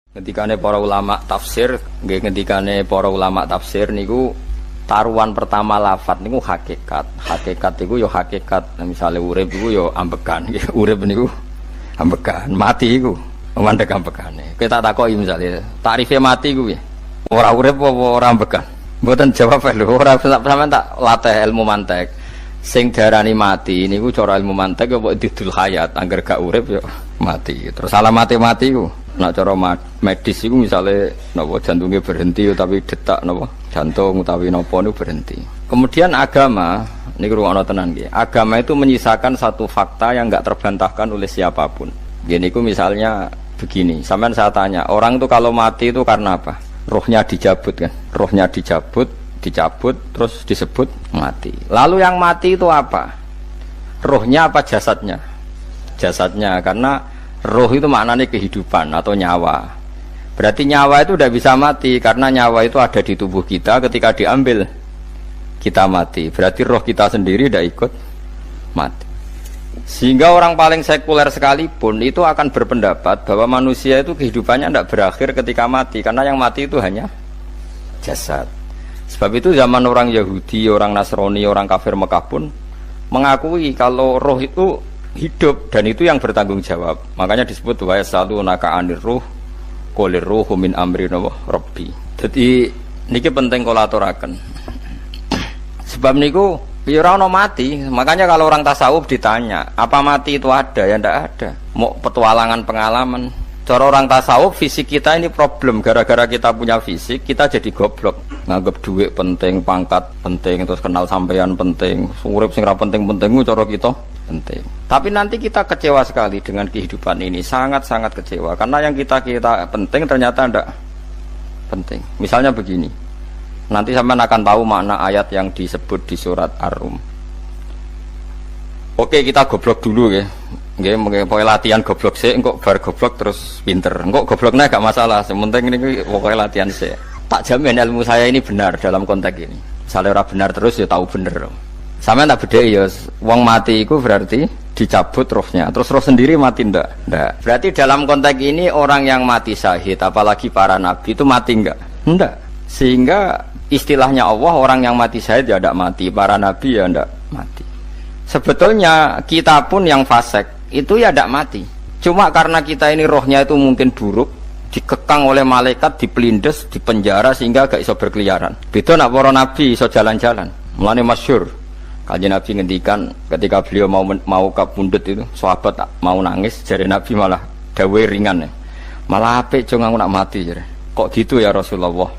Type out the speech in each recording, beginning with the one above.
Ngendikane para ulama tafsir, nggih ngendikane para ulama tafsir niku taruhan pertama lafat niku hakikat. Hakikat niku yo hakikat. Misale urip iku yo ambekan, nggih. Urip niku ambekan, mati iku mandek ambekane. Kita takoki misale, tarife mati iku piye? Ora urip apa ora ambekan? Mboten jawab lho, ora sampean tak latih ilmu mantek. Sing diarani mati niku cara ilmu mantek apa didul hayat, angger gak urip yo mati. Terus alamat mati iku nak cara medis itu misalnya napa jantungnya berhenti tapi detak napa jantung utawi napa niku berhenti. Kemudian agama niku ruwono tenan nggih. Agama itu menyisakan satu fakta yang enggak terbantahkan oleh siapapun. Nggih niku misalnya begini, sampean saya tanya, orang itu kalau mati itu karena apa? Rohnya dicabut kan. Rohnya dicabut terus disebut mati. Lalu yang mati itu apa? Rohnya apa jasadnya? Jasadnya, karena roh itu maknanya kehidupan atau nyawa. Berarti nyawa itu tidak bisa mati karena nyawa itu ada di tubuh kita. Ketika diambil kita mati. Berarti roh kita sendiri tidak ikut mati. Sehingga orang paling sekuler sekalipun itu akan berpendapat bahwa manusia itu kehidupannya tidak berakhir ketika mati, karena yang mati itu hanya jasad. Sebab itu zaman orang Yahudi, orang Nasrani, orang kafir Mekah pun mengakui kalau roh itu hidup dan itu yang bertanggung jawab. Makanya disebut wa yasalunaka anir ruh qolir ruhu min amri rabbi. Jadi niki penting kula aturaken. Sebab niku ora ono mati. Makanya kalau orang tasawuf ditanya, apa mati itu ada? Ya ndak ada. Mau petualangan pengalaman. Cara orang tasawuf fisik kita ini problem. Gara-gara kita punya fisik, kita jadi goblok. Nganggep duit penting, pangkat penting, terus kenal sampean penting, urip sing ra penting-penting cara kita penting. Tapi nanti kita kecewa sekali dengan kehidupan ini, sangat-sangat kecewa karena yang kita penting ternyata tidak penting. Misalnya begini, nanti sampean akan tahu makna ayat yang disebut di surat Ar-Rum. Oke, kita goblok dulu ya. Nggih, pokoke latihan goblok sik, engko bar goblok terus pinter. Engko gobloknya gak masalah, sementing ini pokoke latihan sik. Tak jamin ilmu saya ini benar dalam konteks ini. Misalnya orang benar terus ya tahu bener. Sama tak beda ya, wong mati itu berarti dicabut rohnya, terus roh sendiri mati ndak? Ndak. Berarti dalam konteks ini orang yang mati syahid, apalagi para nabi itu mati ndak? Ndak. Sehingga istilahnya Allah, orang yang mati syahid ya ndak mati, para nabi ya ndak mati. Sebetulnya kita pun yang fasik itu ya ndak mati. Cuma karena kita ini rohnya itu mungkin buruk, dikekang oleh malaikat, dipelindes, dipenjara sehingga gak iso berkeliaran. Beda nak para nabi iso jalan-jalan. Mulane masyhur Kanjeng Nabi ngendikan ketika beliau mau kabundut itu, sahabat mau nangis, jare Nabi malah dawe ringan ya. Malah apik cung aku nak mati jare. Kok gitu ya Rasulullah?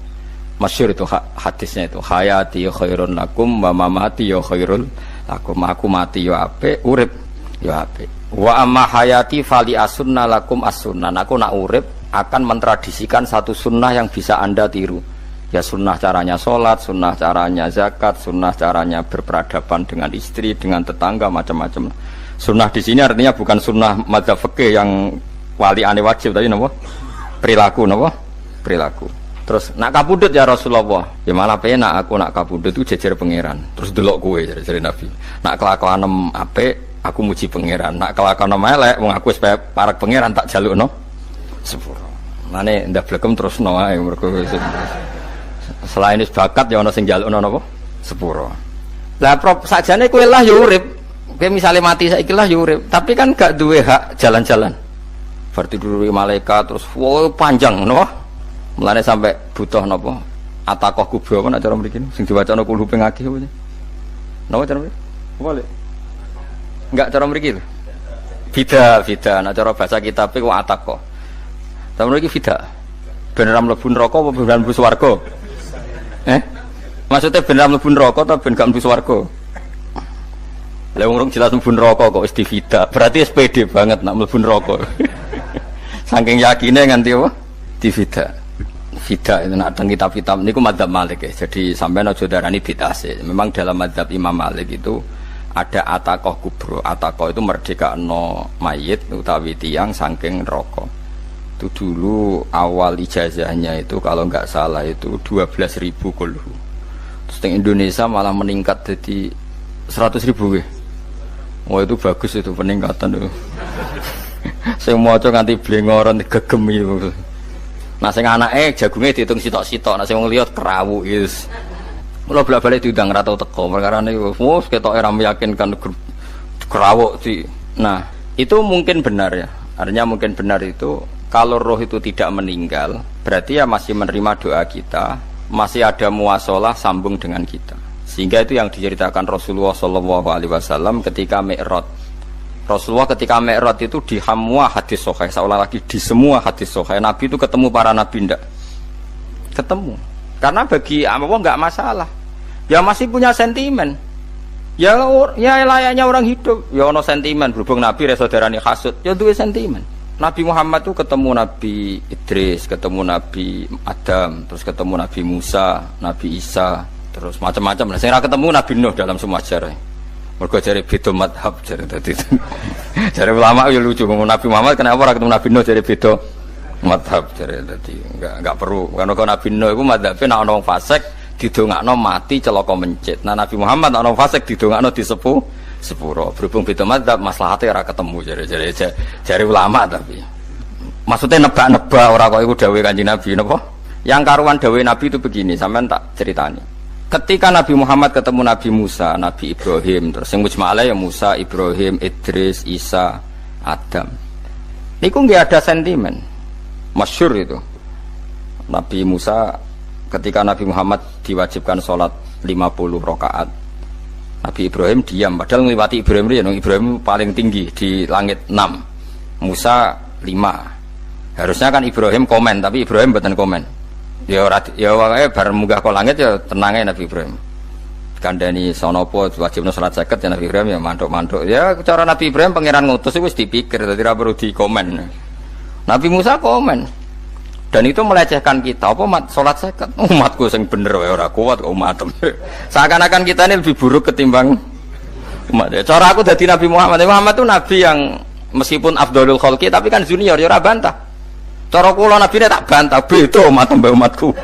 Masyhur itu hadisnya itu, hayati khairun lakum wa mamati ya khairul lakum. Aku mati ya apik, urip ya apik. Wa amma hayati fali asunna lakum as-sunnah. Aku nak urip akan mentradisikan satu sunnah yang bisa Anda tiru. Ya sunnah caranya sholat, sunnah caranya zakat, sunnah caranya berperadaban dengan istri, dengan tetangga, macam-macam. Sunnah di sini artinya bukan sunnah madzhab fikih yang wali ane wajib tadi, napa? Perilaku, napa? Perilaku. Terus nak kabudut ya Rasulullah, ya malah penak aku nak kabudut itu jejer pangeran. Terus delok kowe jare Nabi. Nak kelakuanem apik, aku muji pangeran. Nak kelakuanem elek, wong aku wis parek pangeran tak jalukno sepuro. Mane ndak blekem terusno ae mergo selain bakat ya ana sing njalukno napa sepuro. Lah sakjane kowe lah ya urip. Kowe misale mati saiki lah ya urip, tapi kan gak duwe hak jalan-jalan. Berarti dulu malaikat terus panjang napa? Mulane sampai butuh napa? Atakoh kubra apa nek cara mriki sing diwacana kulhu ping akeh apa? Napa cara mriki? Apa lek? Enggak cara mriki lho. Bida nek cara bahasa kitab kok atakoh. Cara mriki bida. Ben ora mlebu neraka apa ben mlebu swarga? Maksudnya ben mlebu neraka atau ben gak mlebu swarga? Lah wong jelas mlebu neraka kok wis divida. Berarti SPD banget nak mlebu neraka. Saking yakine nganti apa? Divida. Vida itu nak teng kitab-kitab niku madzhab Malik ya. Jadi sampean aja darani bid'ah sih. Memang dalam madzhab Imam Malik itu ada atakoh kubro. Atakoh itu merdekakno mayit utawi tiyang saking neraka. Itu dulu awal ijazahnya itu kalau nggak salah itu 12.000 kulhu. Terus di Indonesia malah meningkat jadi 100.000 ya. Wah itu bagus itu peningkatan itu. Saya mau coba nganti blengoran gegem itu. Nah sing anake jagunge diitung sitok-sitok, nah sing wong liya kerawu wis. Kula bolak-balik diundang ra tau teko, perkara niku wis ketoke ra meyakinkan kerawuk di. Nah, itu mungkin benar ya. Artinya mungkin benar itu kalau roh itu tidak meninggal, berarti ya masih menerima doa kita, masih ada muasalah sambung dengan kita. Sehingga itu yang diceritakan Rasulullah SAW ketika Mi'raj. Rasulullah ketika Mi'raj itu di semua hadis sahih, seolah lagi di semua hadis sahih Nabi itu ketemu para nabi ndak? Ketemu. Karena bagi Allah enggak masalah. Ya masih punya sentimen. Ya layaknya orang hidup. Ya ono sentimen berhubung Nabi saudarane hasud, ya duwe sentimen. Nabi Muhammad itu ketemu Nabi Idris, ketemu Nabi Adam, terus ketemu Nabi Musa, Nabi Isa, terus macam-macam. Saya ketemu Nabi Nuh dalam semua sejarah. Mergo jare beda madhab jare dadi. Jare ulama ya lucu ngomong Nabi Muhammad kenapa ora ketemu Nabi Nuh jare beda madhab jare dadi. Enggak perlu. Karena Nabi Nuh iku madhabe nek ana wong fasik didongakno mati celaka mencit. Nah Nabi Muhammad nek ana fasik didongakno disepuh sepuro. Berhubung beda madhab maslahate ora ketemu jare ulama tapi. Maksudnya nebak-nebak ora kok iku dawuhe Kanjeng Nabi napa? Yang karuan dawuhe Nabi itu begini, sampean tak ceritani. Ketika Nabi Muhammad ketemu Nabi Musa, Nabi Ibrahim, terus yang mujma'alah ya Musa, Ibrahim, Idris, Isa, Adam. Niku nggak ada sentimen. Masyhur itu. Nabi Musa ketika Nabi Muhammad diwajibkan sholat 50 rakaat. Nabi Ibrahim diam, padahal ngliwati Ibrahim ya, Ibrahim paling tinggi di langit 6. Musa 5. Harusnya kan Ibrahim komen, tapi Ibrahim mboten komen. Ya wae bar munggah ke langit ya tenang ae Nabi Ibrahim. Kandhani sonopo wajibna salat 50 ya Nabi Ibrahim ya mantuk-mantuk. Ya cara Nabi Ibrahim pangeran ngutus wis dipikir dadi ora perlu dikomen. Nabi Musa komen. Dan itu melecehkan kita. Apa salat 50? Umatku sing bener wae ora kuat kok umatem. Seakan-akan kita ini lebih buruk ketimbang umat. Cara aku dadi Nabi Muhammad. Muhammad itu nabi yang meskipun afdhalul khalqi tapi kan junior ya ora bantah. Cara kula Nabi ini tak bantah, beda umat mbak umatku.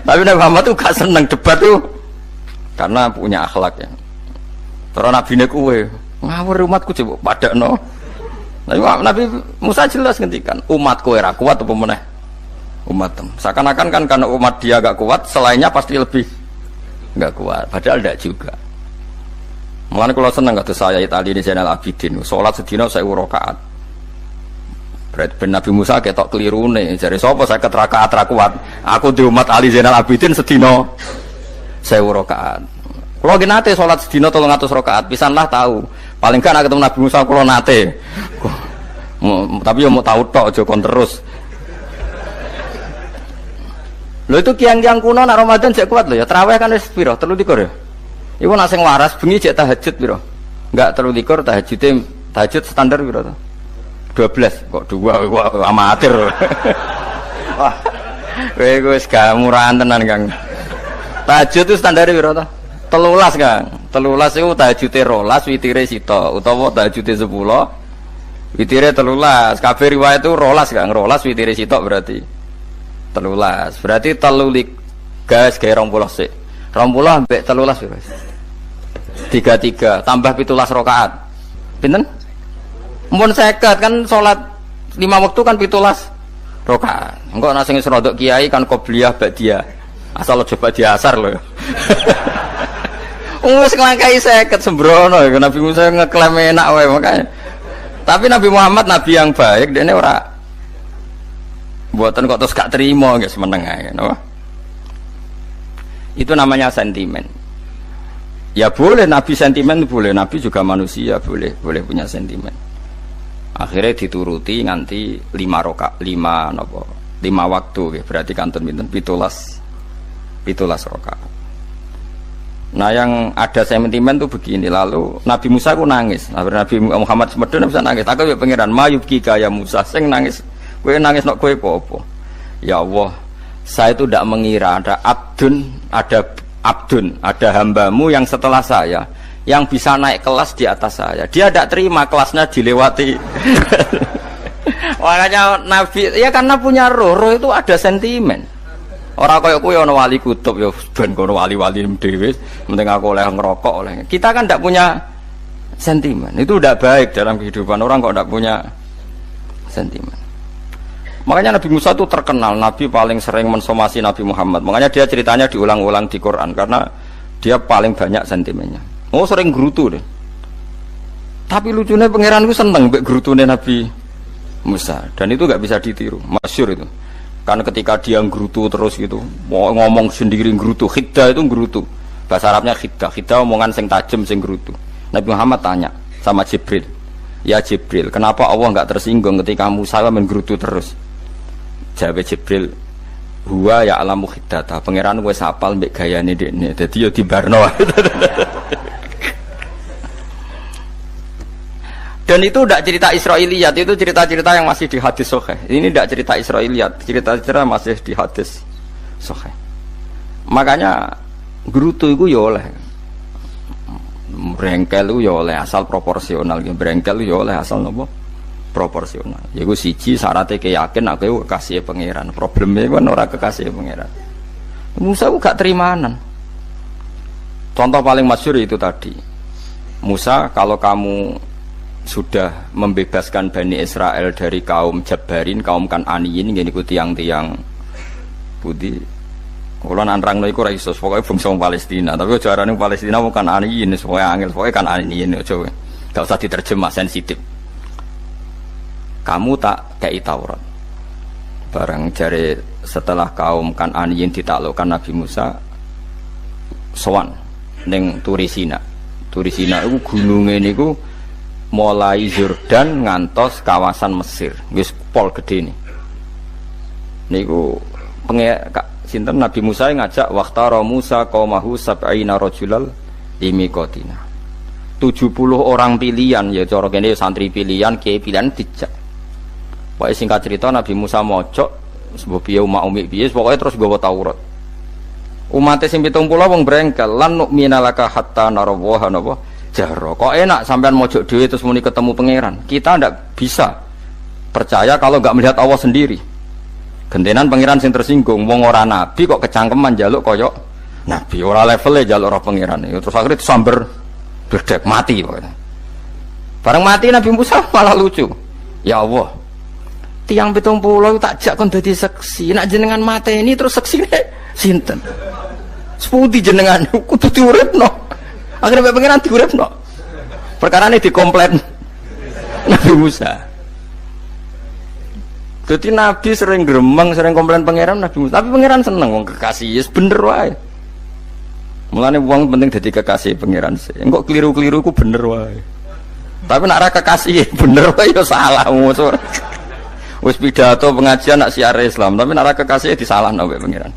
Tapi Nabi Muhammad itu gak seneng debat tuh, karena punya akhlak ya. Cara Nabi ini kue ngawur umatku coba padakno. Nabi Musa jelas ngendikan umatku era kuat apa meneh umat. Seakan-akan kan karena umat dia gak kuat, selainnya pasti lebih gak kuat. Padahal tidak juga. Mulane kula seneng kata saya Itali di Zainal Abidin, sholat sedina 1000 rakaat. Berarti ben Nabi Musa ketok kelirune. Jare sapa 50 rakaat ra kuat. Aku di umat Ali Zainal Abidin sedina 1000 rakaat. Kula nggih nate salat sedina 300 rakaat, pisanlah tahu. Paling kan ketemu Nabi Musa kula nate. Tapi ya mau tahu tok aja kon terus. Lho itu kiang-kiang kuno nak Ramadan sik kuat lho ya. Tarawih kan wis piro? 23 ya. Iku nak sing waras bengi cek tahajud piro? Enggak 23 tahajud standar piro to? 12 kok 2 amatir. Wah. Kowe wis gak murahan tenan, Kang. Tahajud itu standare piro to? 13, Kang. 13 iku tahajude 12, witire sita utawa tahajude 10. Witire 13. Kabeh riwayat itu 12, Kang. 12 witire sita berarti 13. Berarti 3 gas gawe 20 sik. 20 ambek 13 piro? 33 tambah 17 rakaat. Pinten? Mun 50 kan salat 5 waktu kan 17 rakaat. Engko ana sing wis rodok kiai kan qobliyah ba'diyah. Asal coba diasar lho. Wis nglangkai 50 sembrono ya Nabi Musa ngeklaim enak wae makanya. Tapi Nabi Muhammad nabi yang baik dene ora mboten kok terus gak terima nggih semeneng ae napa. Itu namanya sentimen. Ya boleh Nabi sentimen boleh, Nabi juga manusia boleh punya sentimen. Akhirnya dituruti nganti 5 waktu ya. Berarti kantun pinten 17 rakaat. Nah yang ada sentimen tuh begini. Lalu Nabi Musa ku nangis. Nabi Muhammad semedon bisa nangis. Aku ya pangeran mayubki kaya Musa sing nangis. Kowe nangis nok kowe apa? Ya Allah, saya itu tidak mengira ada hambamu yang setelah saya yang bisa naik kelas di atas saya. Dia tidak terima kelasnya dilewati. Makanya Nabi ya karena punya roh itu ada sentimen. Orang kaya kowe ana wali kutub ya ben kono wali-wali dhewe, penting aku oleh ngerokok oleh. Kita kan tidak punya sentimen. Itu tidak baik dalam kehidupan orang kok tidak punya sentimen. Makanya Nabi Musa itu terkenal, Nabi paling sering mensomasi Nabi Muhammad. Makanya dia ceritanya diulang-ulang di Quran karena dia paling banyak sentimennya. Oh sering gerutu deh. Tapi lucunya pangeran itu seneng mbek gerutune Nabi Musa dan itu nggak bisa ditiru, masyhur itu. Karena ketika dia gerutu terus gitu, mau ngomong sendiri gerutu, khiddah itu gerutu. Bahasa Arabnya khiddah, khiddah omongan sing tajem sing gerutu. Nabi Muhammad tanya sama Jibril, ya Jibril, kenapa Allah nggak tersinggung ketika Musa menggerutu terus? Jawab Jibril, huwa ya alamu khiddata, pangeran wis hafal mbek gayane dekne, dadi ya dibarno. Dan itu tidak cerita Israiliyat, itu cerita-cerita yang masih di hadis sahih. Ini tidak cerita Israiliyat, cerita-cerita masih di hadis sahih. Makanya gerutu itu ya oleh, brengkel itu ya oleh asal proporsional, brengkel itu ya oleh asal nopo proporsional. Yaiku siji syaratnya keyakin aku kekasih pangeran. Problemnya kan ora kekasih pangeran. Musa itu gak terimanan. Contoh paling masyhur itu tadi. Musa, kalau kamu sudah membebaskan Bani Israel dari kaum Jabarin, kaum Kan'aniyin, ngene iku tiang-tiang putih. Kalau nanrang iku ora iso, pokoke bangsa Palestina, tapi aja arane Palestina bukan Kan'aniyin, pokoke angel, pokoke Kan'aniyin aja. Gak usah diterjemah sensitif. Kamu tak kei Taurat. Barang jare setelah kaum Kan'aniyin ditaklukkan Nabi Musa sowan ning Turisina. Turisina iku gununge niku mulai Yordan ngantos kawasan Mesir, wis pol gede nih. Niku sinten Nabi Musa ngajak waqtara Musa qaumahu sab'ina rajulal limiqatina. 70 orang pilihan ya cara kene santri pilihan, kiai pilihan dijak. Pokoke singkat cerita Nabi Musa mojok sebab piye umat umi piye pokoke terus nggawa Taurat. Umat sing 70 wong brengkel lan nu'minalaka hatta narawaha napa jaro. Kok enak sampean mojok dhewe terus muni ketemu pangeran. Kita ndak bisa percaya kalau enggak melihat Allah sendiri. Gentenan pangeran sing tersinggung, wong ora nabi kok kecangkeman njaluk kaya nabi, ora levele njaluk roh pangeran. Terus akhirnya disamber bledek mati pokoknya. Bareng mati Nabi Musa malah lucu. Ya Allah, tiang 70 tak jak kon dadi seksi. Nek jenengan mateni terus seksine sinten? Sepundi jenengan kudu diuripno. Akhirnya pangeran diuripno. Perkarane dikomplain Nabi Musa. Jadi Nabi sering gremeng, sering komplain pangeran Nabi Musa. Tapi pangeran seneng wong kekasih, yes bener wae. Mulane wong penting dadi kekasih pangeran sih. Engko keliru-keliru ku bener wae. Tapi nek ora kekasih bener wae ya salah musuh. Wis pidato pengajian nak siar Islam, tapi nek ora kekasih disalahno mbek pangeran.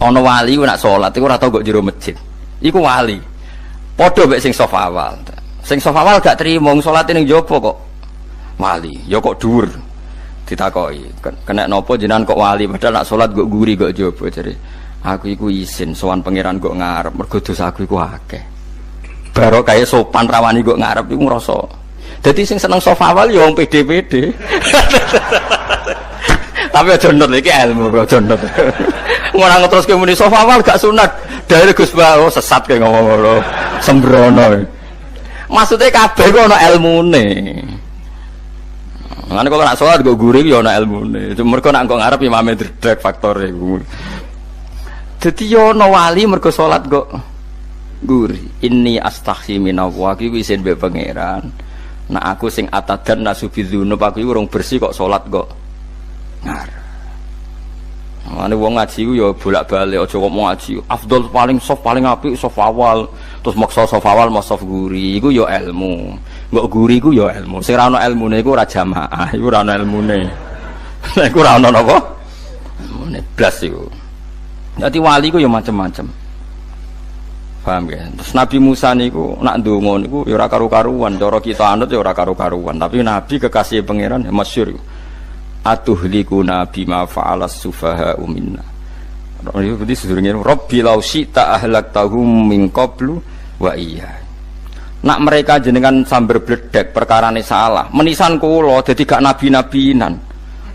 Ana wali ku nak salat iku ora tau kok jero masjid. Iku wali. Padha mek sing sof awal. Sing sof awal gak trimo salate ning jaba kok wali. Ya kok dhuwur. Ditakoki, kena napa jenengan kok wali padahal nak salat kok guri kok jaba jare. Aku iku isin sowan pangeran kok ngarep mergo dosa aku iku akeh. Baro kaya sopan rawani kok ngarep iku ngrasa. Dadi sing seneng sof awal ya wong pede-pede. Tapi aja nut iki ilmu kok aja nut. Ora ngeteruske muni sof awal gak sunat. Dari Gus Bawo sesat kayak ngomong ngono, sembrono. Maksudnya kabeh kok ana ilmune. Ngene kok nak salat kok guri ya ana ilmune. Mergo nak kok ngarep imame dredeg faktore iku. Dadi yo ana wali mergo salat kok guri. Inni astaghfi minallah iki isin mbek pangeran. Nak aku sing atadan nasubidzunub aku iku urung bersih kok salat kok ngarep. Ane wong ngaji ku ya bolak-balik aja kok mau ngaji. Afdol paling soft paling apik soft awal. Terus maksa soft awal mau soft guri iku ya ilmu. Mbok guri ku ya ilmu. Sing ora ana ilmune iku ora jamaah, iku ora ana ilmune. Nek iku ora ana napa? Ilmune blas iku. Dadi wali ku ya macam-macam. Paham ya? Terus Nabi Musa niku nak ndonga niku ya ora karu-karuan, cara kita anut ya ora karu-karuan, tapi Nabi kekasih pangeran ya masyhur iku. Atuhlikuna bima fa'alas sufaha minna. Jadi sedurunge Rabbi law syi'ta ahlaktahum min qablu wa iya. Nak mereka jenengan sambar bledek perkarane salah. Menisan kula dadi gak nabi-nabinan.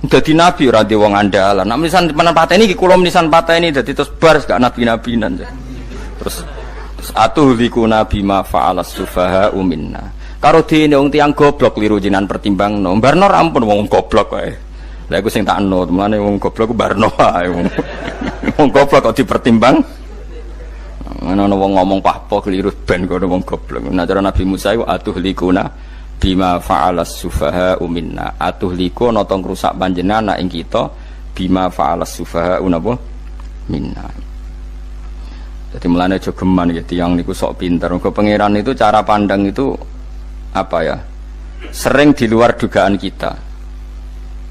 Dadi nabi ora di wong andalan. Nak menisan pateni iki kula menisan pateni dadi terus bar gak nabi-nabinan. Terus atuhlikuna bima fa'alas sufaha minna. Karo dene wong tiyang goblok liru jenengan pertimbangno. Mbarno ampun wong goblok wae. Lah iku sing tak eno, temane wong goblok ku barno ae wong. Wong goblok kok dipertimbang. Ana wong ngomong pahpo keliru ben kok wong goblok. Nah cara Nabi Musa iku atuhlikuna bima fa'alas sufaha minna. Atuhliku ana tong rusak panjenengan ing kita bima fa'alas sufaha napa minna. Jadi mulane aja geman gitu yang niku sok pinter. Mergo pangeran itu cara pandang itu apa ya? Sering di luar dugaan kita.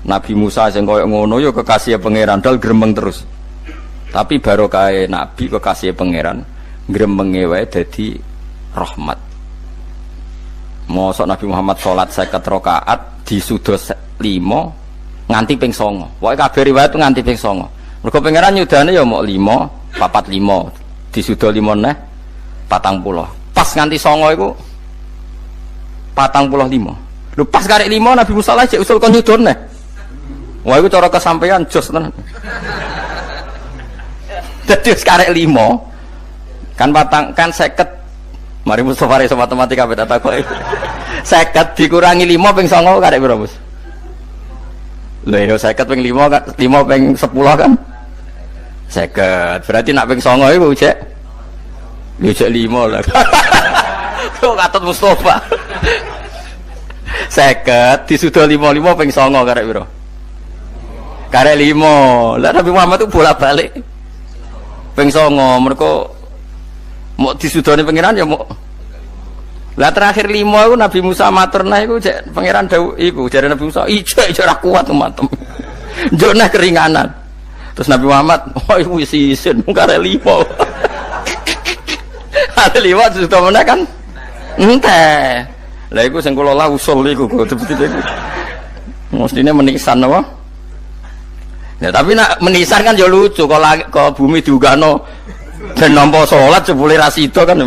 Nabi Musa sing koyo ngono ya kekasih pangeran dal gremeng terus. Tapi barokah Nabi kekasih pangeran gremenge wae dadi rahmat. Mosok Nabi Muhammad salat 50 rakaat disuda 5 nganti ping 9. Pokoke kabeh riwayat nganti ping 9. Mergo pangeran nyudane ya mok 5, 45. Disuda 5 neh 40. Pas nganti 9 iku 45. Lho pas karek 5 Nabi Musa lagi usul kon nyudone. Wah iku cara kesampaian jos tenan. Dadi karek 5 kan kan 50. Mari Mustofa iso matematika beta takok. 50 dikurangi 5 ping 9 karek piro, Bos? Lha yo 50 ping 5 kan 5 ping 10 kan 50. Berarti nak ping 9 iku cek. Yo cek 5 lah. Kok katut Mustofa. 50 disuda 55 ping 9 karek piro? Karek 5. Lah Nabi Muhammad itu bolak-balik ping 9 mergo mau disudane pangeran ya mau. Lah terakhir 5 iku Nabi Musa maturna iku cek pangeran dawuh iku jare Nabi Musa ijo ora kuat umatem. Njuk neh keringanan. Terus Nabi Muhammad oh wis isin karek 5. Ada 5 sudah meneh kan enteh. Lah iku sing kula la usul iku seperti itu. Mestine menisan apa? Ya tapi nak menisan kan ya lucu kalau bumi diugano ben nampa salat jebule ra sida kan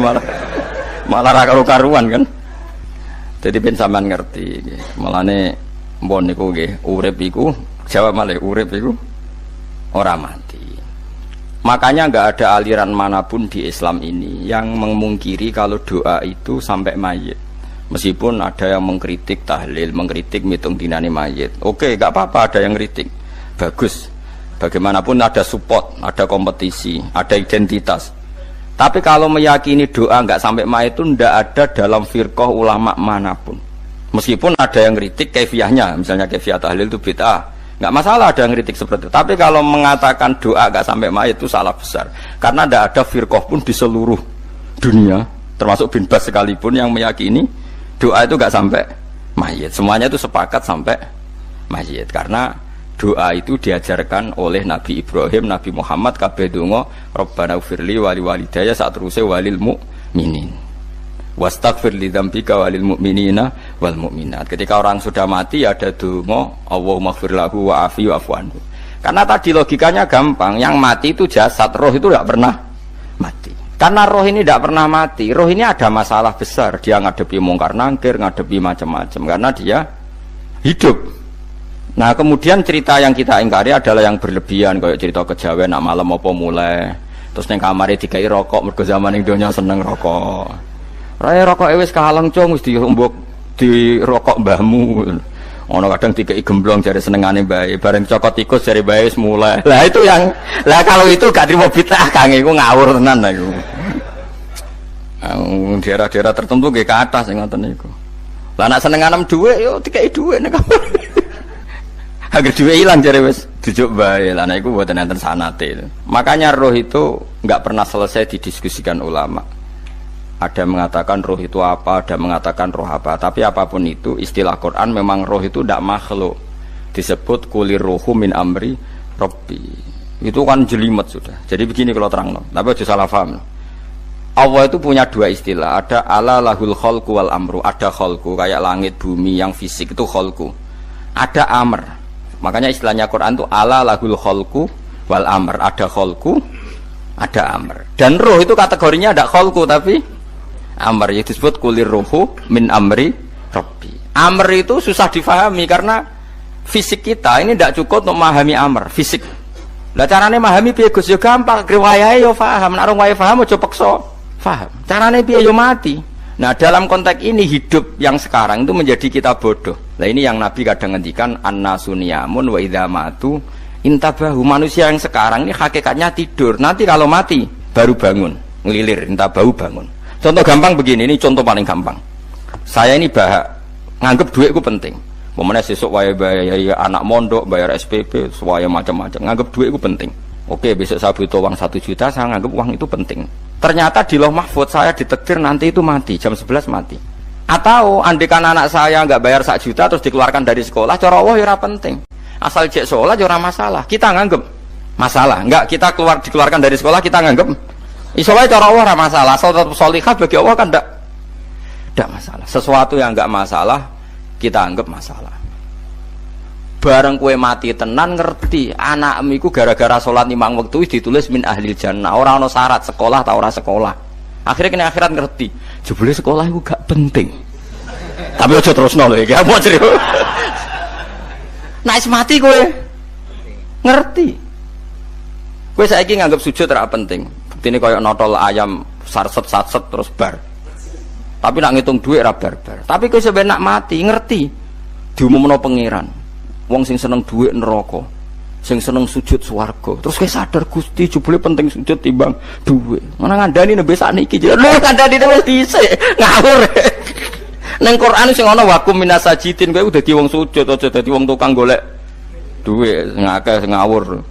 malah ra karo-karuan kan. Jadi ben sampean ngerti nggih. Malane mbon niku nggih urip iku jawab malih urip iku ora mati. Makanya enggak ada aliran manapun di Islam ini yang memungkiri kalau doa itu sampai mayit. Meskipun ada yang mengkritik tahlil, mengkritik mitung dinane mayit. Oke, enggak apa-apa ada yang kritik. Bagus. Bagaimanapun ada support, ada kompetisi, ada identitas. Tapi kalau meyakini doa enggak sampai mayit itu enggak ada dalam firqah ulama manapun. Meskipun ada yang kritik kaifiahnya, misalnya kaifiah tahlil itu bid'ah. Enggak masalah ada yang kritik seperti itu. Tapi kalau mengatakan doa enggak sampai mayit itu salah besar. Karena enggak ada firqah pun di seluruh dunia, termasuk bin Bas sekalipun yang meyakini doa itu enggak sampai mayit. Semuanya itu sepakat sampai mayit. Karena doa itu diajarkan oleh Nabi Ibrahim, Nabi Muhammad kabeh donga Rabbana ufirli wali walidayya saat terusé walil mukminin. Wastaghfir li dzambika walil mu'minina wal mu'minat. Ketika orang sudah mati ada donga Allahumma ighfir lahu wa afi wa'fu anhu. Karena tadi logikanya gampang, yang mati itu jasad, roh itu tidak pernah mati. Karena roh ini tidak pernah mati, roh ini ada masalah besar, dia ngadepi mungkar nangkir, ngadepi macam-macam karena dia hidup. Nah kemudian cerita yang kita ingkari adalah yang berlebihan, kayak cerita kejawen nak malam apa mulai terus neng kamare dikai rokok mergo zaman ning donya seneng rokok. Raya rokok wis kalang cung wis diombok di rokok mbahmu. Ono kadang dikai gemblong jare senengane bae, bareng cokot tikus jare bae wis mulai. Lah itu yang lah kalau itu gak trimo bid'ah Kang iku ngawur tenan lah iku. Daerah-daerah tertentu nggih ke atas sing ngoten niku. Lah nek senenganem dhuwit yo dikai dhuwit nek agar duwe ilang jare wis dijuk bae lah niku mboten enten sanate. Makanya roh itu enggak pernah selesai didiskusikan ulama. Ada mengatakan roh itu apa, ada mengatakan roh apa. Tapi apapun itu istilah Quran memang roh itu ndak makhluk. Disebut kulir ruhu min amri rabbi. Itu kan jelimet sudah. Jadi begini kalau terangno, tapi aja salah paham. Allah itu punya dua istilah, ada ala lahul khalqu wal amru, ada khalqu kayak langit bumi yang fisik itu khalqu. Ada amr. Makanya istilahnya Quran itu ala lahul khalqu wal amr, ada khalqu, ada amr. Dan roh itu kategorinya ada khalqu tapi amr, itu disebut kulir ruhu min amri rabbi. Amr itu susah difahami karena fisik kita ini tidak cukup untuk memahami amr, fisik. Lah carane memahami piye Gus? Ya gampang, riwayahe yo paham, nek ora wae paham aja peksa paham. Carane piye yo mati. Nah dalam konteks ini hidup yang sekarang itu menjadi kita bodoh. Nah ini yang Nabi kadang ngendikan an-nasu niyamun wa idza matu intabahu. Manusia yang sekarang ini hakikatnya tidur. Nanti kalau mati baru bangun, ngelilir, intabahu bangun. Contoh gampang begini, ini contoh paling gampang. Saya ini nganggep duit itu penting. Momennya sesuk wae bayar anak mondok, bayar SPP, semuanya macam-macam. Nganggep duit itu penting. Oke, besok saya butuh uang 1 juta, saya nganggep uang itu penting. Ternyata di Lauh Mahfudz saya ditakdir nanti itu mati, jam 11 mati. Atau andikan anak saya nggak bayar 1 juta terus dikeluarkan dari sekolah, cara Allah ya ora penting. Asal cek sekolah ya ora masalah. Kita nganggep masalah. Enggak, kita dikeluarkan dari sekolah kita nganggep iso wae cara Allah ora masalah. Asal tetap sholihah bagi Allah kan enggak masalah. Sesuatu yang enggak masalah kita anggap masalah. Bareng kue mati tenan ngerti anakmu iku gara-gara sholat 5 waktu ditulis min ahli jannah. Ora ana syarat sekolah ta ora sekolah. Akhirnya kena akhirat ngerti. Jebule sekolah iku gak penting. Tapi aja terusno lho iki. Apa cerita? Nek mati kowe ngerti. Kowe saiki nganggep sujud ora penting. Buktine koyo notol ayam sarset-sarset terus bar. Tapi nak ngitung duit ora bar-bar. Tapi kowe sampeyan nak mati ngerti diumumno pangeran. Wong sing seneng duit neraka, sing seneng sujud swarga. Terus kowe sadar Gusti jebule penting sujud timbang duit. Mana ngandani nembe sakniki lho ngandani wis dhisik ngawur. Nang Quran sing ana wakum minasajidin kowe dadi wong sujud aja dadi wong tukang golek duit ngakeh ngawur.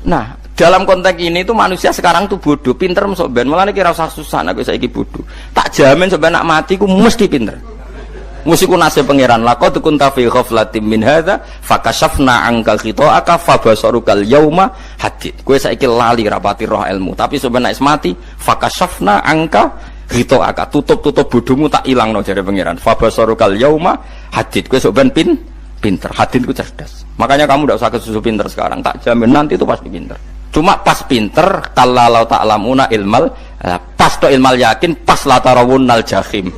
Nah, dalam konteks ini itu manusia sekarang tuh bodoh, pinter mesok ben. Malah kira usah susah nek saiki bodoh. Tak jamin sampeyan nak mati ku mesti pinter. Musiku nasib pangeran laqad kunta fi ghaflatin min hadza fakashafna anka khita'aka fabasarukal yauma hadid. Kowe saiki lali rapati roh ilmu, tapi sampeyan nek mati fakashafna anka khita'aka, tutup bodohmu tak ilangno jare pangeran. Fabasarukal yauma hadid. Kowe sok ben pinter. Hadid ku cerdas. Makanya kamu tidak usah kesusu pinter sekarang, tak jamin nanti itu pasti pinter. Cuma pas pinter kalau ta'lamuna ilmal pas to ilmal yakin pas latarawunnal jahim.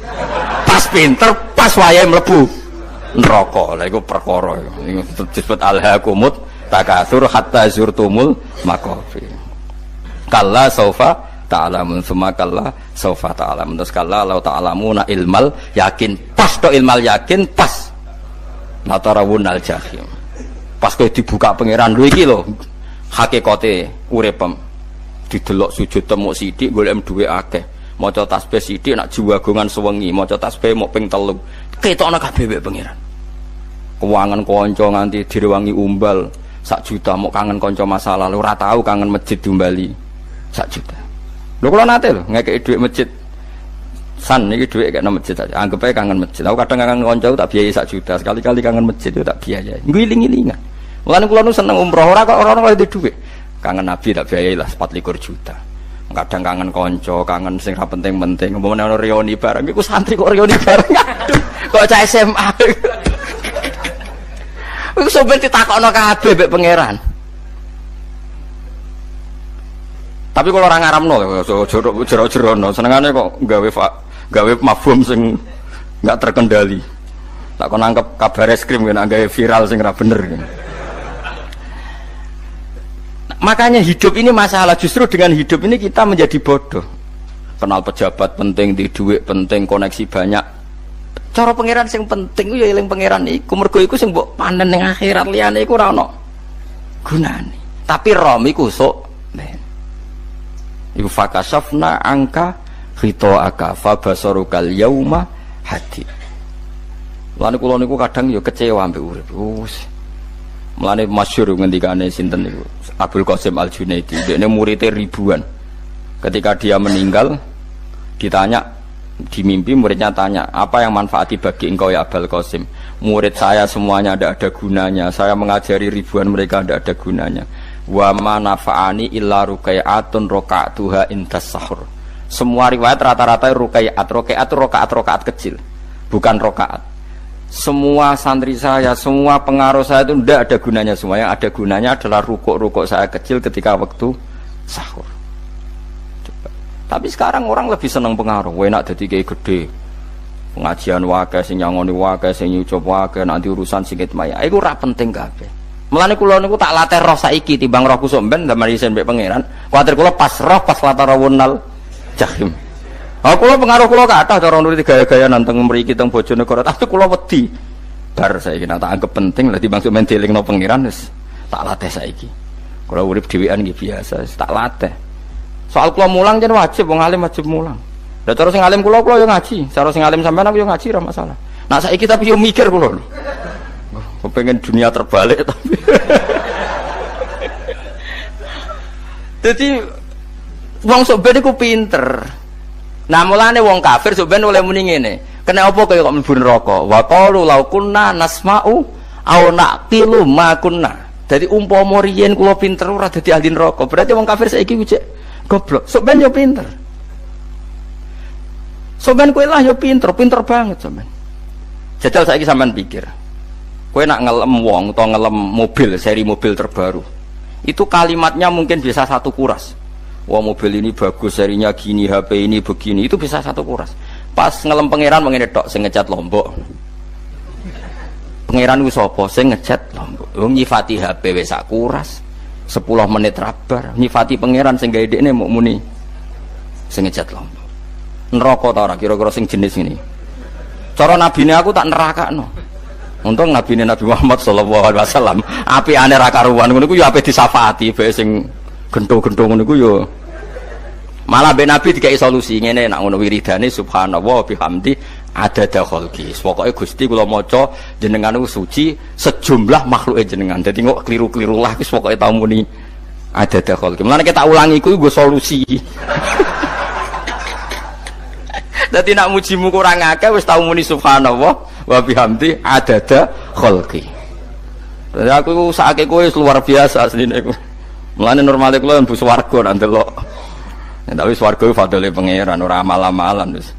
Pas pinter pas wayahe mlebu neraka. Lha iku perkara iku disebut alhaqumut takatsur hatta zurtumul maqabir. Kalla saufa ta'lamun summa kalla saufa ta'lamun. Terus kalla law ta'lamuna ilmal yakin pas to ilmal yakin pas latarawunnal jahim. Pas kowe dibuka pangeran lho iki lho hakikate uripem. Didelok sujud temuk sithik golek duwe akeh. Maca tasbih sithik nak jiwagongan sewengi, maca tasbih mok ping 3. Ketokno kabeh wek pangeran. Keuangan kanca nganti direwangi umbal 1 juta mok kangen kanca masa lalu ora tau kangen masjid diumbali 1 juta. Lho kula nate lho ngekeki dhuwit masjid. San niki dhuwit kek nang masjid aja. Anggap ae kangen masjid. Aku kadang kangen kanca tak biayai 1 juta, sekali-kali kangen masjid itu tak biayai. Ngiling-ngilingan. Mulane kula nu seneng umroh ora kok ora oleh dhuwit. Kangen Nabi tak biayai lah 24 juta. Kadang kangen konco, kangen sing ra penting-penting. Umpamane ana reuni bareng iku santri kok reuni bareng. Aduh, kok cah SMA. Iku sampe ditakokno kabeh mbek pangeran. Tapi kalau orang ngaramno jero-jerono, senengane kok gawe mafhum sing enggak terkendali. Tak kon nangkep kabar eskrim nek gawe viral sing ra bener. Makanya hidup ini masalah, justru dengan hidup ini kita menjadi bodoh. Kenal pejabat penting, di duit penting, koneksi banyak. Cara pangeran sing penting ya eling pangeran iku, mergo iku sing mbok panen ning akhirat liyane iku ora ono gunane. Tapi rom iku sok men. Iku fakashafna angka khita'aka fabasarukal yauma hadid. Lan kula niku kadang ya kecewa mbek urip. Mulane masyhur ngendikane sinten niku Abdul Qasim Al-Junaidi, dekne muridé ribuan. Ketika dia meninggal ditanya di mimpi, muridnya tanya, "Apa yang manfaati bagi engkau ya Abdul Qasim?" "Murid saya semuanya tidak ada gunanya. Saya mengajari ribuan mereka tidak ada gunanya. Wa ma nafa'ani illa ruqai'atun raqa'tuha indas sahur." Semua riwayat rata-rata rakaat kecil, bukan rakaat. Semua santri saya, semua pengaruh saya itu tidak ada gunanya semua. Yang ada gunanya adalah rukuk-rukuk saya kecil ketika waktu sahur. Coba. Tapi sekarang orang lebih senang pengaruh. Enak jadi kayak gede. Pengajian wakai, sing nyangoni wakai, sing nyucup wakai, nanti urusan sikit maya. Itu ora penting kabeh. Mulane kula niku tak latih roh saiki timbang roh kusuk ben damel isen mbek pangeran. Kuwatir kula pas roh pas latarawunnal jahim. Kula pengaruh kula kathah cara nuruti gaya-gaya nanteng mriki teng Bojonegoro, tapi kula wedi. Bar saiki nek tak anggap penting lah dimaksud men dielingno pangeran wis tak latih saiki. Kula urip dhewean nggih biasa, tak latih. Soal kula mulang jen wajib wong alim wajib mulang. Lah cara sing alim kula yo ngaji, cara sing alim sampean aku yo ngaji ora masalah. Nah saiki tapi yo mikir kula. Kepengen dunia terbalik tapi. Jadi wong sok ben iku pinter. Nah mulane wong kafir sok ben oleh muni ngene. Kena apa kaya kok mlebu neraka? Wa qalu law kunna nasma'u aw naqilu ma kunna. Dadi umpama riyen kula pinter ora dadi ahli neraka. Berarti wong kafir saiki cek goblok. Sok ben yo pinter. Sok ben kowe lah yo pinter, pinter banget sok ben. Jajal saiki sampean pikir. Kowe nak ngelem wong utawa ngelem mobil, seri mobil terbaru. Itu kalimatnya mungkin bisa satu kuras. Wah mobil ini bagus, serinya gini, HP ini begini, itu bisa satu kuras. Pas ngelem pangeran mengene tok sing ngecat Lombok. Pangeran ku sapa sing ngecat Lombok? Wong nyifati HP wis sak kuras. 10 menit rabar. Nyifati pangeran sing gawe dekne muk muni sing ngecat Lombok. Neraka ta ora kira-kira sing jenis ini. Cara nabine aku tak nerakakno. Untung nabine Nabi Muhammad sallallahu alaihi wasallam apikane ra karuan ngono iku ya ape disafati bae sing gento-gento ngono iku ya malah ben Nabi dikai solusi ngene nek ngono wiridane subhanallah bihamdi adada khalqi. Pokoke Gusti kula maca jenengan niku suci sejumlah makhluke jenengan. Dadi kok kliru-kliru lah wis pokoke tau muni adada khalqi. Mulane kita ulangi iku nggo solusi. Dadi nak mujimu kurang akeh wis tau muni subhanallah wa bihamdi adada khalqi. Dadi aku sakake kowe luar biasa asline iku. Mulane normale kula mlebu swarga nang delok. Tapi swarga fadhole pangeran ora amal-amalan wis.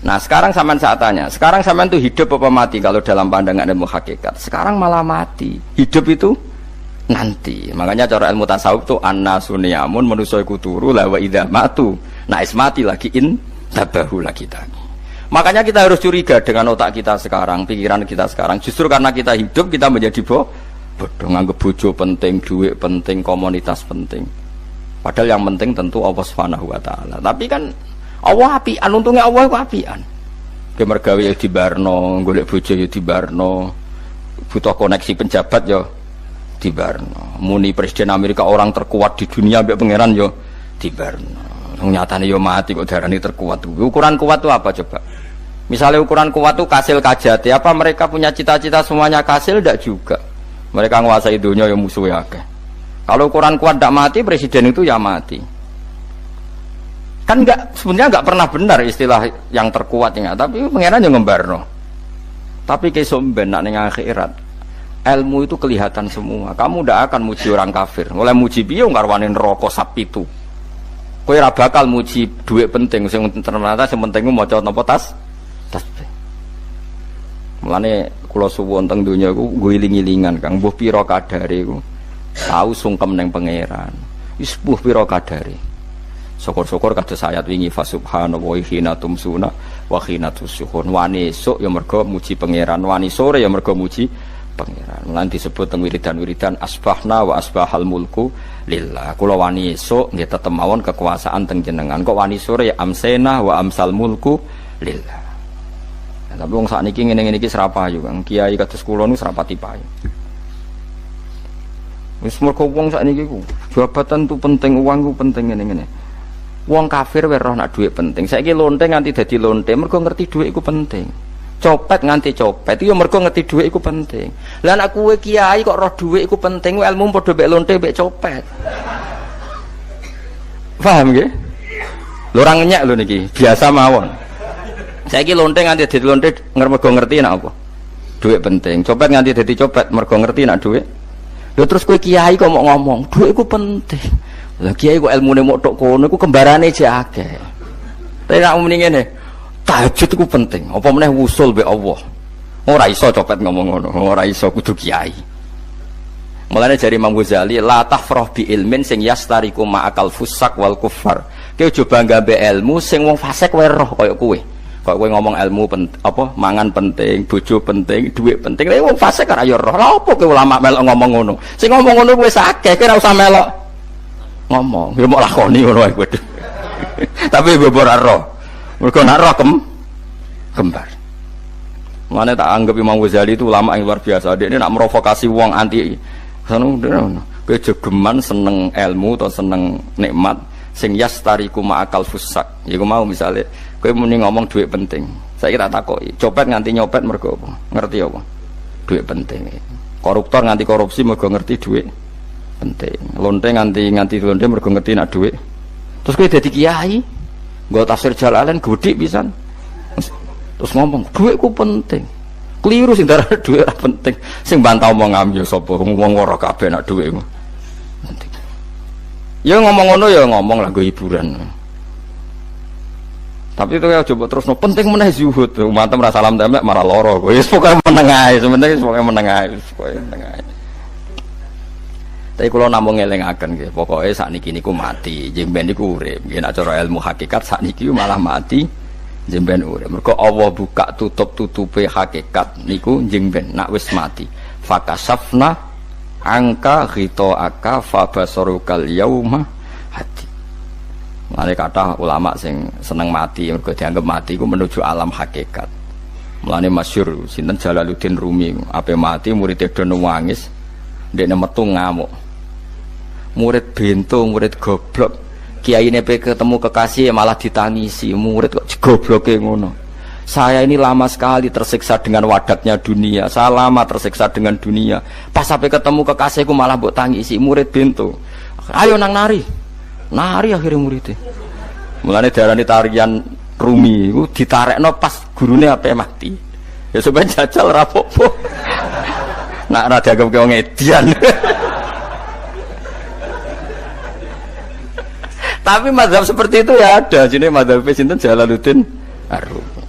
Nah, sekarang sampean saat tanya, sekarang sampean tuh hidup apa mati kalau dalam pandangan ilmu hakikat? Sekarang malah mati. Hidup itu nanti. Makanya cara ilmu tasawuf tuh annasuniyamun manusa iku turu la wa idza matu. Nah, mati lagi in tabahu lagi tadi. Makanya kita harus curiga dengan otak kita sekarang, pikiran kita sekarang. Justru karena kita hidup kita menjadi bodoh, nganggep bojo penting, duit penting, komunitas penting. Padahal yang penting tentu Allah Subhanahu wa taala. Tapi kan Allah apian, untungnya Allah itu apian. Ge mergawe ya dibarno, golek bojo ya dibarno. Butuh koneksi penjabat ya dibarno. Muni presiden Amerika orang terkuat di dunia mbek pangeran ya dibarno. Nyatane ya mati kok darani terkuat. Ukuran kuat itu apa coba? Misalnya ukuran kuat itu kasil kajati, apa mereka punya cita-cita semuanya kasil? Tidak juga. Mereka menguasai dunia yang musuhnya akeh. Kalau ukuran kuat tidak mati, presiden itu ya mati. Kan sebenarnya enggak pernah benar istilah yang terkuat ya, tapi pangeran yang ngembarno. Tapi kesomben nak ning akhirat, ilmu itu kelihatan semua. Kamu tidak akan muji orang kafir. Mulai muji piye ngarwani neraka sapitu. Kowe ora bakal muji duit penting, sing ternyata sing penting ku maca napa tasbih. Mulane kula suwun teng donya iku ngiling-ilingan Kang, mbuh pira kadare iku. Tahu sungkem neng pangeran. Wis mbuh pira kadare. Syukur-syukur kados ayat wingi fa subhanallahi hina tumsuna wa hina tusyuhun. Wani esuk ya mergo muji pangeran, wani sore ya mergo muji pangeran. Lan disebut teng wiridan-wiridan asbahna wa asbahal mulku lillah. Kula wani esuk nggih tetep mawon kekuasaan teng jenengan. Kok wani sore ya amsena wa amsal mulku lillah. Nah, tapi wong sakniki ngene-ngene iki serapayu Kang. Kiai kados kula nu serapati payu. Wis mergo wong sakniki ku jabatan tu penting, uang ku penting ngene-ngene. Wong kafir wae roh nak dhuwit penting. Saiki lonte nganti dadi lonte mergo ngerti dhuwit iku penting. Copet nganti copet iku mergo ngerti dhuwit iku penting. Lah nek kowe kiai kok roh dhuwit iku penting, ilmu padha mek lonte mek copet. Paham nggih? Lho ora ngenyek lho niki, biasa mawon. Saiki lonte nganti dadi lonte mergo ngerti nek apa? Dhuwit penting. Copet nganti dadi copet mergo ngerti nek dhuwit. Lho terus kowe kiai kok mau ngomong, dhuwit iku penting. Lah kiai kok ilmune mok tok kono iku kembarane jek akeh. Tapi nek muni ngene, tahajud iku penting. Apa meneh wusul mbek Allah. Ora iso copet ngomong ngono, ora iso kudu kiai. Mulane jari Imam Ghazali, la tafrah bi ilmin sing yastariku ma'akal fusak wal kufar. Kowe aja bangga mbek ilmu sing wong fasik wae roh kaya kowe. Kok kowe ngomong ilmu apa mangan penting, bojo penting, dhuwit penting. Lah wong fasik ora ya roh. Lah opo kowe ulama melok ngomong ngono? Sing ngomong ngono wis akeh, kowe ora usah melok ngomong. Ya mok lakoni ngono wae kowe. Tapi bobor roh. Mergo nak roh kembar. Mana tak anggap Imam Ghazali itu ulama yang luar biasa. Dia ini nak merovokasi wong anti. Kowe jogeman seneng ilmu atau seneng nikmat sing yastariku ma'akal fusak. Iku mau misale kowe muni ngomong duit penting. Saya kira takoki, copet nganti nyopet mergo apa? Ngerti apa? Duit penting. Koruptor nganti korupsi mergo ngerti duit penting. Lonte nganti lonte mergo ngerti nak duit. Terus kowe dadi kiai, nggo tafsir Jalalain godik pisan. Terus ngomong, duitku penting. Keliru sing darah duit ora penting. Sing bantah omong ambil sapa wong ora kabeh nak duitmu. Penting. Ya ngomong ngono ya ngomong lah nggo hiburan. Tapi itu ya coba terus penting meneh zuhud. Umat merasa salam temek marah loro. Wis pokoke meneng ae, sebenarnya pokoke meneng ae, pokoke meneng ae. Tapi kula namung ngelingaken nggih, pokoke sakniki niku mati, jemben niku urip. Nggih nek cara ilmu hakikat sakniki malah mati, jemben urip. Mergo Allah buka tutup-tutupe hakikat niku jemben nak wis mati. Fakasafna angka ghitaaka fabasarukal yauma hati. Mulane kathah ulama sing seneng mati mergo dianggap mati iku menuju alam hakikat. Mulane masyhur sinten Jalaluddin Rumi, ape mati murid do nangis, ndekne metu ngamuk. Murid bento, murid goblok. Kiyaine pe ketemu kekasih malah ditangisi, murid kok gobloke ngono. Saya ini lama sekali tersiksa dengan wadatnya dunia. Saya lama tersiksa dengan dunia. Pas sampai ketemu kekasihku malah mbok tangisi, murid bento. Ayo nang nari. Nari akhirnya muridnya. Mulane diarani tarian Rumi iku ditarekno pas gurune ape mati. Ya sebenarnya jajal ora apa-apa. Nak ora dianggap wong edian. Tapi mazhab seperti itu ya ada. Jenenge mazhab sinten Jalaluddin Ar-Rumi.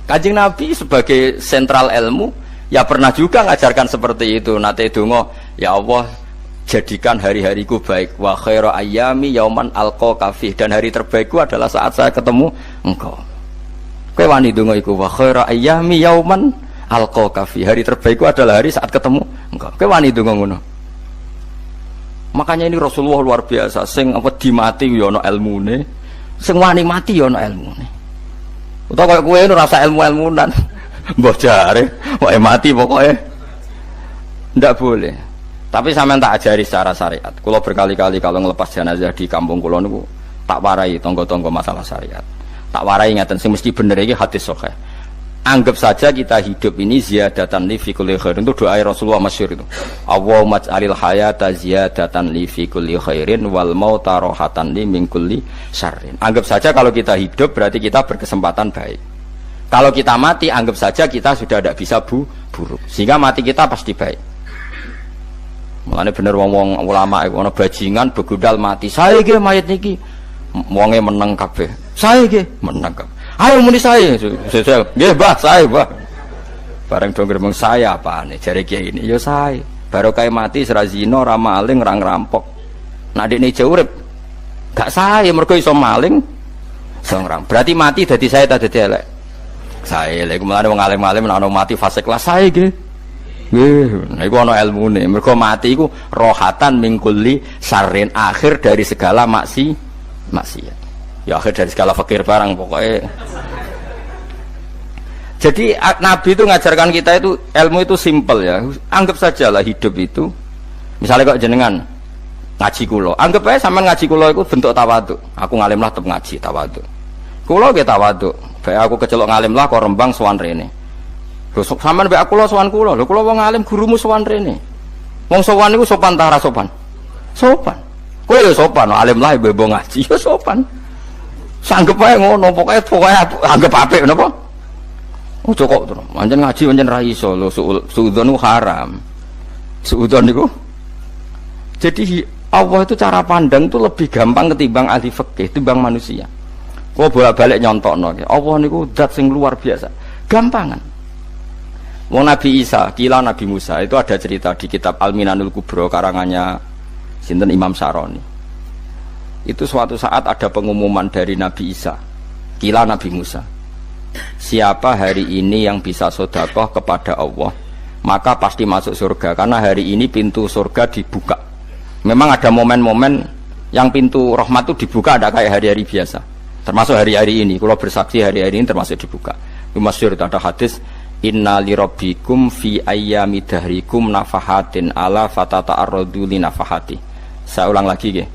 Kanjeng Nabi sebagai sentral ilmu ya pernah juga ngajarkan seperti itu. Nate donga, ya Allah jadikan hari-hariku baik, wa khairu ayyami yauman alqa fi, dan hari terbaikku adalah saat saya ketemu engkau. Kowe wani donga iku, wa khairu ayyami yauman alqa fi, hari terbaikku adalah hari saat ketemu engkau. Kowe wani donga ngono. Makanya ini Rasulullah luar biasa, sing apa dimati ya ana ilmune, sing wani mati ya ana ilmune. Utawa koyo kowe ora rasa ilmu-ilmunan. Mbah jare, wae mati pokoke. Ndak boleh. Tapi sampean tak ajari secara syariat. Kulo berkali-kali kalau ngelepas jenazah di kampung kulo niku tak warai tonggo-tonggo masalah syariat. Tak warai ngaten sing mesti bener iki hadis sahih. Anggap saja kita hidup ini ziyadatan li fi kulli khairin, itu doa Rasulullah masyhur itu. Allahumma ij'alil hayata ziyadatan li fi kulli khairin wal mauta rahatan li min kulli syarrin. Anggap saja kalau kita hidup berarti kita berkesempatan baik. Kalau kita mati anggap saja kita sudah tidak bisa buruk. Sehingga mati kita pasti baik. Mulane bener wong-wong ulama iku ana bajingan begudal mati. Saya iki mayit niki wonge meneng kabeh. Saya iki meneng kabeh. Ayo muni saya. Nggih, Mbah, saya, Mbah. Bareng dong gremeng saya apane jare kiai ini. Ya saya. Barokah mati ora zina, ora maling, ora ngerampok. Nek dekne jauh urip gak saya mergo iso maling, iso ngrang. Berarti mati dadi saya ta dadi elek. Saya lek mulane wong alim-alim nek ana mati fase kelas saya nggih. Nggih, iku ana ilmune. Mergo mati iku rohatan mingkuli syarrin, akhir dari segala maksiat. Ya akhir dari segala fakir barang pokoknya. Jadi Nabi itu ngajarkan kita itu ilmu itu simpel ya. Anggap saja lah hidup itu. Misalnya kok jenengan ngaji kulo, anggap aja sampean ngaji kulo itu bentuk tawaduk. Aku ngalim lah tetep ngaji tawaduk. Kulo ge tawaduk. Bae aku kecelok ngalim lah kok Rembang sowan rene. Lho sampean mbek aku sowan kulo. Lho kulo wong ngalim gurumu sowan rene. Wong sowan niku sopan ta ora sopan? Sopan. Kowe lho sopan, alim lah mbek ngaji ya sopan. Sanggep ae ngono, pokoke anggap apik napa? Oh cukup to. Pancen ngaji pancen ra iso lho, suudzon haram. Suudzon niku. Jadi Allah itu cara pandang itu lebih gampang ketimbang ahli fikih, timbang manusia. Kok bolak-balik nyontokno. Allah niku zat sing luar biasa. Gampangan. Wong Nabi Isa, kila Nabi Musa itu ada cerita di kitab Al-Minanul Kubra karangannya sinten Imam Syaroni. Itu suatu saat ada pengumuman dari Nabi Isa, kila Nabi Musa, siapa hari ini yang bisa sedekah kepada Allah maka pasti masuk surga, karena hari ini pintu surga dibuka. Memang ada momen-momen Yang pintu rahmat itu dibuka ada kayak hari-hari biasa. Termasuk hari-hari ini. Kalau bersaksi hari-hari ini termasuk dibuka. Itu masyhur ada hadis, inna li rabbikum fi ayyami dahrikum nafahatin ala fatata'arradu li nafahati. Saya ulang lagi ya.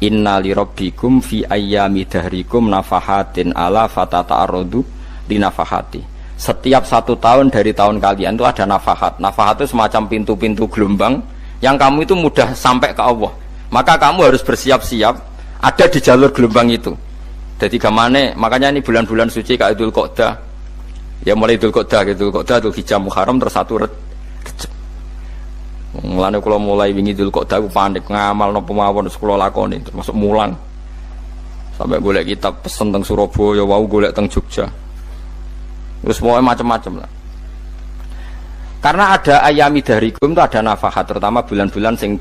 Inna li rabbikum fi ayyami dahrikum nafahatin ala fatata'arradu li nafahati. Setiap 1 tahun dari tahun kalian itu ada nafahat. Nafahat itu semacam pintu-pintu gelombang yang kamu itu mudah sampai ke Allah. Maka kamu harus bersiap-siap ada di jalur gelombang itu. Jadi gamane, makanya ini bulan-bulan suci kayak Dzul Qa'dah. Ya mulai Dzul Qa'dah, Dzul Hijjah, Muharram terus 1 Rejab. Mulane kula mulai wingi Dzul Qa'dah aku panik ngamal napa mawon terus kula lakoni termasuk mulang. Sampai golek kitab pesen teng Surabaya, wau golek teng Jogja. Terus semuanya macam-macam lah. Karena ada ayami dahrikum itu ada nafahat, terutama bulan-bulan sing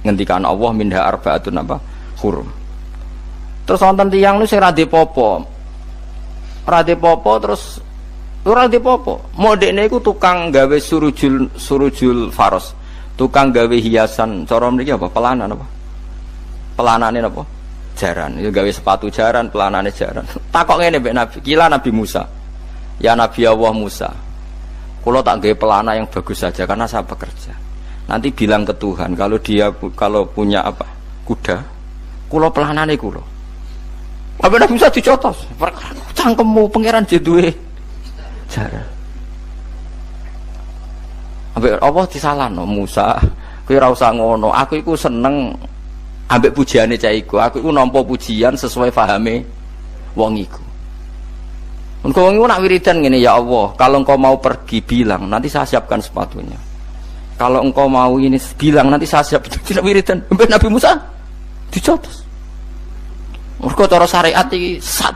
ngendikan Allah minha arba'atun apa hurum. Terus wonten tiyang nu sing ra dipopo. Ra dipopo terus ora dipopo. Modekne iku tukang gawe surujul faros. Tukang gawe hiasan, cara mriki apa? Pelanan apa? Pelanane apa? Jaran. Itu gawe sepatu jaran, pelanane jaran. Takok ngene mbek Nabi, kila Nabi Musa. Ya Nabi Allah Musa. Kulo tak gawe pelana yang bagus saja karena saya bekerja. Nanti bilang ke Tuhan kalau punya apa kuda, kulo pelanane kulo. Apa dah bisa dicotos? Cangkemmu pangeran jeduwe jaran. Ambek apa disalahno Musa? Kowe ora usah ngono. Aku iku seneng ambek pujiane cah iku. Aku iku nampa pujian sesuai pahame wong iku. Engkau wong iku nak wiridan ngene, ya Allah, kalau engkau mau pergi bilang, nanti saya siapkan sepatunya. Kalau engkau mau ini bilang nanti saya siap. Tidak wiridan. Nabi Musa dicotos. Mergo cara syariat iki sesat.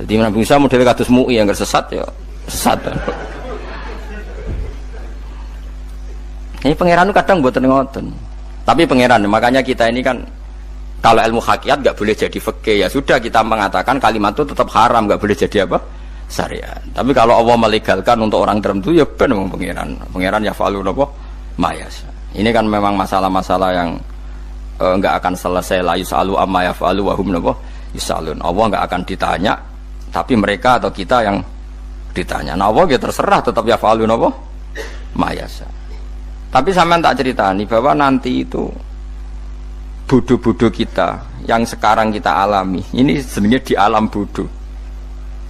Jadi Nabi Musa model kados MUI yang sesat ya sesat. Ini pangeran itu kadang mboten ngoten. Tapi pangeran, makanya kita ini kan kalau ilmu hakikat nggak boleh jadi fikih, ya sudah kita mengatakan kalimat itu tetap haram, nggak boleh jadi apa? Syariat. Tapi kalau Allah melegalkan untuk orang tertentu ya benar memang pangeran ya falu apa? Mayas. Ini kan memang masalah-masalah yang nggak akan selesai. La yusalu amma yafalu wa hum napa yusalun. Allah nggak akan ditanya, tapi mereka atau kita yang ditanya. Nah Allah ya terserah tetap ya falu napa mayas. Tapi sampean tak ceritani bahwa nanti itu bodoh-bodoh kita yang sekarang kita alami ini sebenarnya di alam bodoh.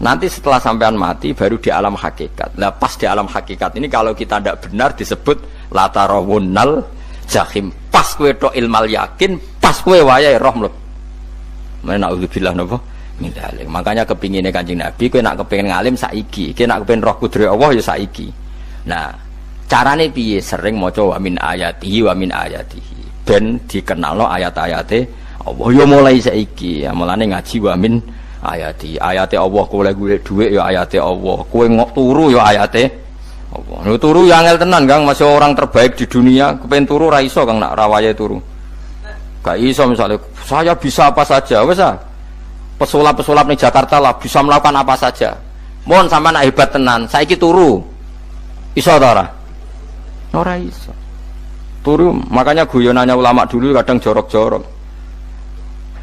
Nanti setelah sampean mati baru di alam hakikat. Nah pas di alam hakikat ini kalau kita tidak benar disebut latarawunnal jahim. Pas kue tok ilmal yakin, pas kue wayai roh mleb. Na'udzubillah napa min dzalik. Makanya kepingine Kanjeng Nabi kue nak kepengin ngalim saiki, kue nak kepengin roh kudrat Allah ya saiki. Nah carane piye? Sering maca wa min ayatihi wa min ayatihi. Ben dikenalno ayat-ayate Allah ya mulai saiki ya mulane ngaji wa min ayati Allah kowe golek dhuwit ya ayate Allah kowe turu ya ayate Allah lho turu ya angel tenan Kang masih orang terbaik di dunia kepen turu ra iso Kang nak rawaye turu gak iso misalnya saya bisa apa saja wis ah pesulap-pesulap ning Jakarta lah bisa melakukan apa saja mohon sampean nak hebat tenan saiki turu iso ta ora iso turu. Makanya guyonannya ulama dulu kadang jorok-jorok.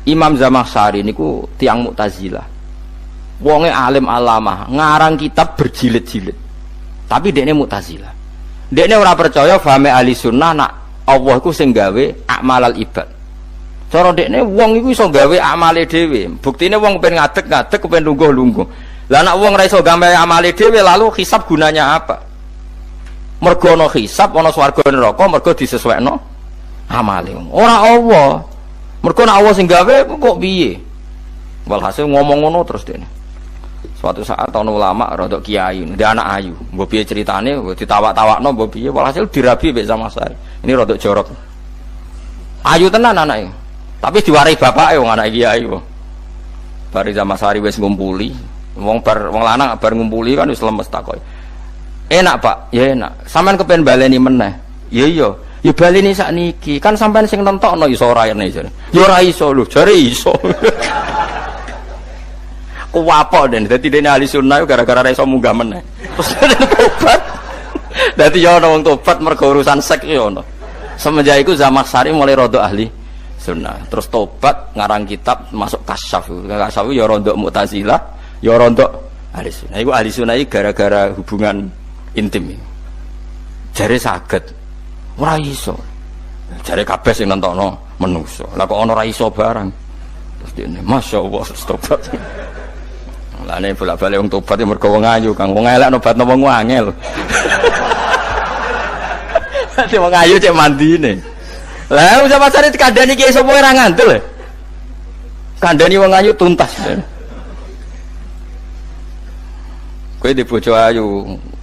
Imam Zamakhsyari niku tiang Mu'tazilah. Wonge alim alamah, ngarang kitab berjilid-jilid. Tapi dekne Mu'tazilah. Dekne ora percaya fahame ahli sunnah nak Allah iku sing gawe akmalal ibad. Cara dekne wong iku iso gawe amale dhewe. Buktine wong kepen ngadeg-ngadeg, kepen lungguh-lungguh. Lah nek wong ora iso gawe amale dhewe lalu hisab gunanya apa? Mergo ana hisab ana swarga neraka mergo disesuaikno amale ora Allah mergo nek Allah sing gawe kok piye walhasil ngomong ngono terus dene suatu saat ana ulama rada kiai ndek anak ayu mbok piye critane ditawak-tawakno mbok piye walhasil dirabi mek Zamakhsyari ini rada jorok ayu tenan anake tapi diwarai bapake wong anak kiai kok bari Zamakhsyari wis ngumpuli wong lanang bar ngumpuli kan wis lemes takoki enak Pak, ya enak. Sampean kepen baleni meneh. Ya iya, ya baleni sakniki. Kan sampean sing nentokno iso ora ene jare. Ya ora iso lho, jare iso. Kuwapok den. Dadi dene ahli sunnah gara-gara ora iso munggah meneh. Terus tobat. Dadi ya ana wong tobat mergo urusan seks ya ono. Semenjak iku Zamakhsyari mulai rada ahli sunnah. Terus tobat ngarang kitab masuk kasyaf. Kasyaf ya rondok Mu'tazilah, ya rondok ahli sunnah. Iku ahli sunnah gara-gara hubungan intim ini. Jare saged ora iso. Jare kabeh sing nentokno menungso. Lah kok ana ora iso barang. Terus dene masyaallah tobat. Lah nek bolak-balik wong tobat ya mergo wong ayu, Kang. Wong elek nobatno wong angel. Dadi wong ayu cek mandine. Lah usah pasare dikandani ki sapa ora ngandel. Kandani wong ayu tuntas. Kowe di bojo ayu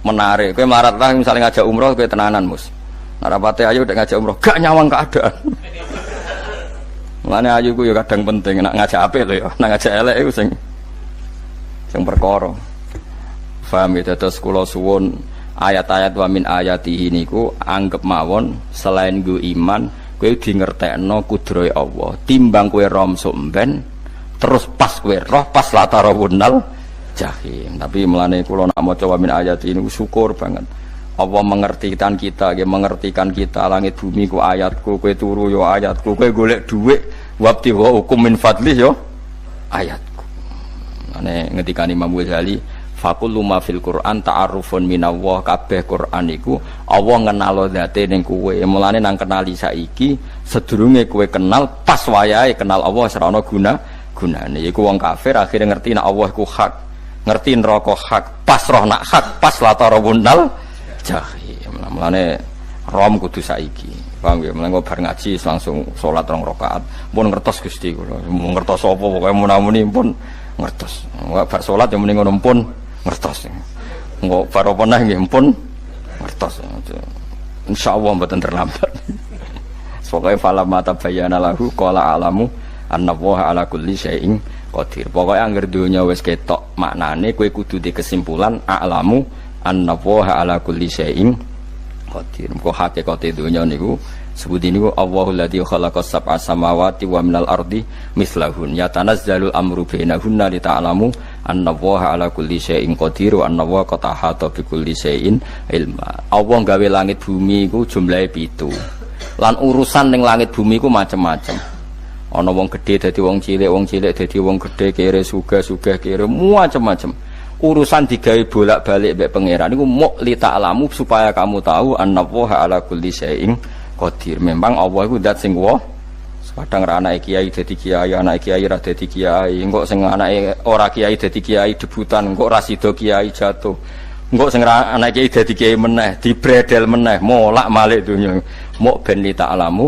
menarik, kowe marat lah misalnya ngajak umroh kowe tenanan, Mus. Narapate ayu udah ngajak umroh, gak nyawang keadaan. Mulane ayu ku ya kadang penting, nak ngajak apik lho ya, nak ngajak elek iku sing perkara. Paham ya, terus kula suwun ayat-ayat wa min ayatihi niku anggap mawon selain nggo iman, kowe di ngertekno kudrohe Allah. Timbang kowe rom somben terus pas kowe roh pas latarawunal jahim. Tapi mulane kula nak maca wa min ayatihi niku syukur banget. Allah mengertikan kita, dia mengertikan kita. Langit bumi ku ayatku, kowe turu yo ayatku, kowe golek dhuwit wabti wa hukum min fadli yo ayatku. Ane ngendikane Imam Ghazali, faqul ma fil Qur'an ta'arufun minallah, kabeh Qur'an iku Allah ngenalo zate ning kowe. Mulane nang kenali saiki sedurunge kowe kenal pas wayahe kenal Allah ora ana gunane. Iku wong kafir akhire ngerti nek Allah iku hak, ngerti neraka hak, pas roh nak hak, pas latarawunal jahim. Mulane rom kudu saiki. Paham ya? Mulane bar ngaji langsung salat 2 rakaat. Mun ngertos Gusti kula. Mun ngertos apa pokoke munamuni pun ngertos. Enggak bar salat ya muni ngono pun ngertos. Engko bar apa neh nggih pun ngertos. Insyaallah mboten terlambat. Pokoke fala mata bayana lahu qala alamu annallaha ala kulli syai'in qadir. Pokoke anggere donya wis ketok maknane kowe kudu di kesimpulan alamu annallaha ala kulli syai'in qadir. Engko hakikate donya niku sebuti niku Allahul ladzi khalaqas sab'a samawati wa minal ardi mislahun yatanazzalul amru bainahunna lita'lamu annallaha ala kulli syai'in qadir wa annallaha qad ahata bi kulli syai'in ilma. Allah gawe langit bumi iku jumlahe 7. Lan urusan ning langit bumi iku macam-macam. Ana wong gedhe dadi wong cilik dadi wong gedhe, kere sugih kere macam-macam. Urusan digawe bolak-balik mbek pangeran niku muk li ta'lamu supaya kamu tahu annallaha ala kulli syai'in qadir. Memang Allah iku zat sing wa. Kadang ra anake kiai dadi kiai, anake kiai ra dadi kiai, engko sing anake ora kiai dadi kiai debutan, engko ra sida kiai jatuh. Engko sing anake kiai dadi kiai meneh, dibredel meneh, molak-malik donya. Muk ben li ta'lamu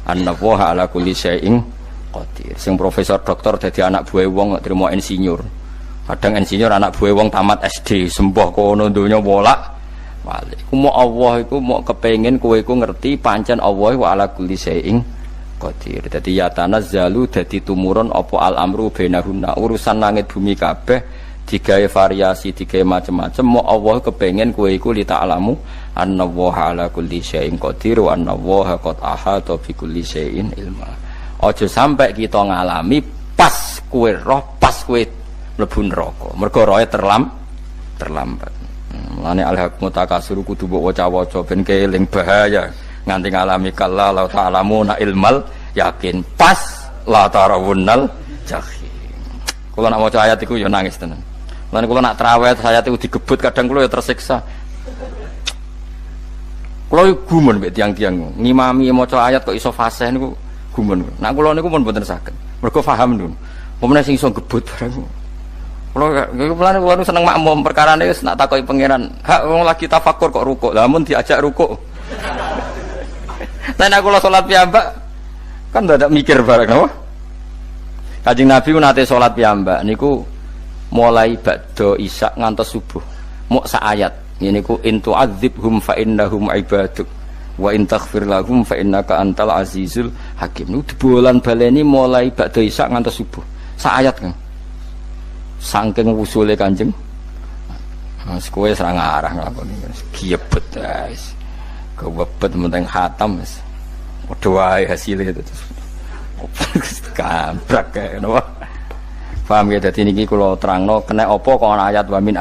annallaha ala kulli syai'in qadir. Sing profesor doktor dadi anak buah wong trimo insinyur. Kadang insinyur anak buah wong tamat SD, sembah kono donya bolak balik. Ku mau Allah iku mau kepengin kowe iku ngerti pancen Allah wa ala kulli syai'in qadir. Dadi ya tanazzalu dadi tumurun apa al amru bainahunna. Urusan langit bumi kabeh digawe variasi, digawe macam-macam. Mau Allah kepengin kowe iku li ta'lamu annallaha ala kulli syai'in qadir wa annallaha qad ahata bi kulli syai'in ilma. Aja sampai kita ngalami pas kowe roh, pas kowe mlebu neraka. Mergo roe terlambat. Mulane al-haqmu takasuru kudu mbok waca-waca ben keling bahaya nganti ngalami kala la ta'lamuna ilmal yakin pas la tarawunnal jahim. Kula nak maca ayat iku ya nangis tenan. Mulane kula nak traweh ayat iku digebut kadang kula ya tersiksa. Kula gumun mbek tiang-tiang ngimami maca ayat kok iso fasih niku gumun. Nak kula niku pun mboten saged. Mergo paham niku. Pemene sing iso gebut barang. Kalau seneng makmum perkara ini nak takoki pangeran, hak wong lagi tafakur kok rukuk, namun diajak rukuk. Nah aku sholat piyambak kan tidak mikir bareng, no? Kanjeng Nabi nate sholat piyambak, niku mulai ba'da isya ngantos subuh, mau saayat. Ini ku intu adzibhum fa innahum ibaduk, wa in taghfir lahum fa innaka antal azizul hakim. Niku dibolan baleni mulai ba'da isya ngantos subuh, saayat kan. Saking usule Kanjeng Mas kowe serang arah nglakoni giebet guys. Kewebet menteng khatam wis. Padha wae hasile itu. Kabrak kae napa. Paham ya dadi niki kula terangno kena apa kok ana ayat wa min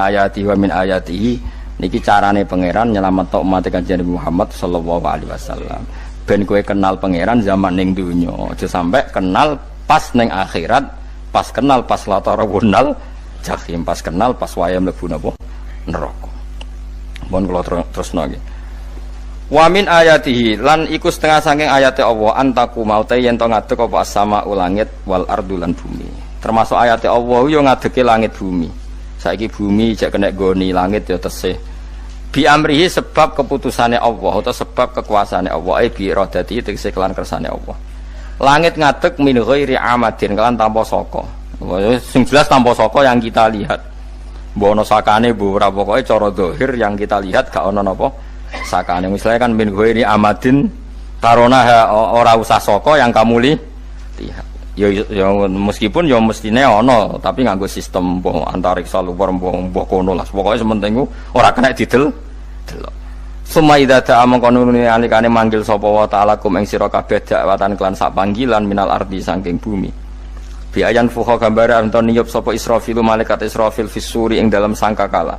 ayatihi niki carane pangeran nyelametno umat Kanjeng Muhammad sallallahu alaihi wasallam. ben kowe kenal pangeran zaman ning dunya, aja sampai kenal pas ning akhirat, pas kenal pas latarawunal jahim, pas kenal pas waya mlebu napa neraka. Mohon kula terusno nggih. Wa min ayatihi lan iku setengah saking ayate Allah antaku maute yen to ngadeg apa sama langit wal ardu lan bumi. Termasuk ayate Allah yo ngadege langit bumi. Saiki bumi jek kena goni langit yo tesih. Bi amrihi sebab keputusane Allah atau sebab kekuasaane Allah bi iradati tegese kelan kersane Allah. Langit ngadeg min ghairi amadin kelan tanpa saka. Sing jelas tanpa saka yang kita lihat. Mbok ana sakane mbok ora pokoke cara zahir yang kita lihat gak ana napa sakane. Misalnya kan min ghairi amadin tarona ora usah saka yang kamu lihat. Ya meskipun ya mestine ana tapi nganggo sistem mbok antariksa luar mbok kono lah. Pokoke sementing ora kena didel. Suma idza ta'a mangkono alikane manggil sapa wa ta'ala kum ing sira kabeh dakwatan kelan sak panggilan minal ardi saking bumi. Biayan fuha gambare anton niyup sapa Israfil malaikat Israfil fisuri ing dalam sangkakala.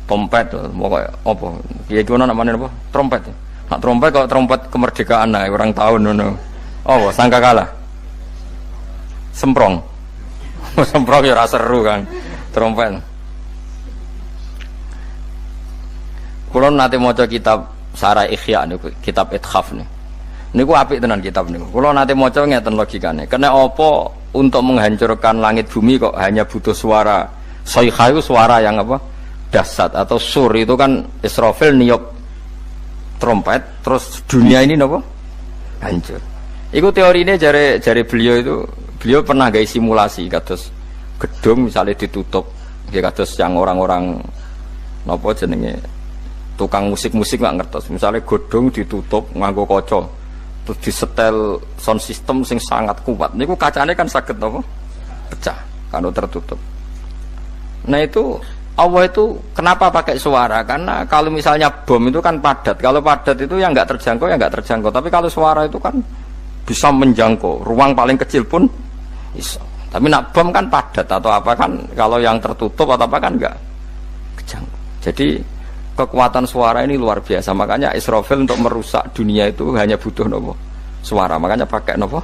Trompet pokoke apa? Kiye iki ana namane apa? Trompet. Nak trompet kok trompet kemerdekaan ae orang tahun ngono. Oh, sangkakala. Semprong. Semprong ya ora seru kan. Trompet. Kulo nate maca kitab Sarah Ikhya niku, kitab Ithaf niku. Niku apik tenan kitab niku. Kulo nate maca ngeten logikane. Kena apa untuk menghancurkan langit bumi kok hanya butuh suara sayha itu suara yang apa? Dahsyat atau sur itu kan Israfil niup trompet terus dunia ini napa? Hancur. Iku teorine jare beliau itu beliau pernah gawe simulasi kados gedung misalnya ditutup nggih kados yang orang-orang napa jenenge tukang musik-musik nggak ngertos misalnya godong ditutup nganggo kaca terus disetel sound system sing sangat kuat niku kacane kan saged napa pecah kalau tertutup. Nah itu Allah itu kenapa pakai suara? Karena kalau misalnya bom itu kan padat, kalau padat itu yang nggak terjangkau ya nggak terjangkau, tapi kalau suara itu kan bisa menjangkau ruang paling kecil pun bisa. Tapi nak bom kan padat atau apa kan kalau yang tertutup atau apa kan nggak kejangkau. Jadi kekuatan suara ini luar biasa, makanya Israfil untuk merusak dunia itu hanya butuh nopo suara, makanya pakai nopo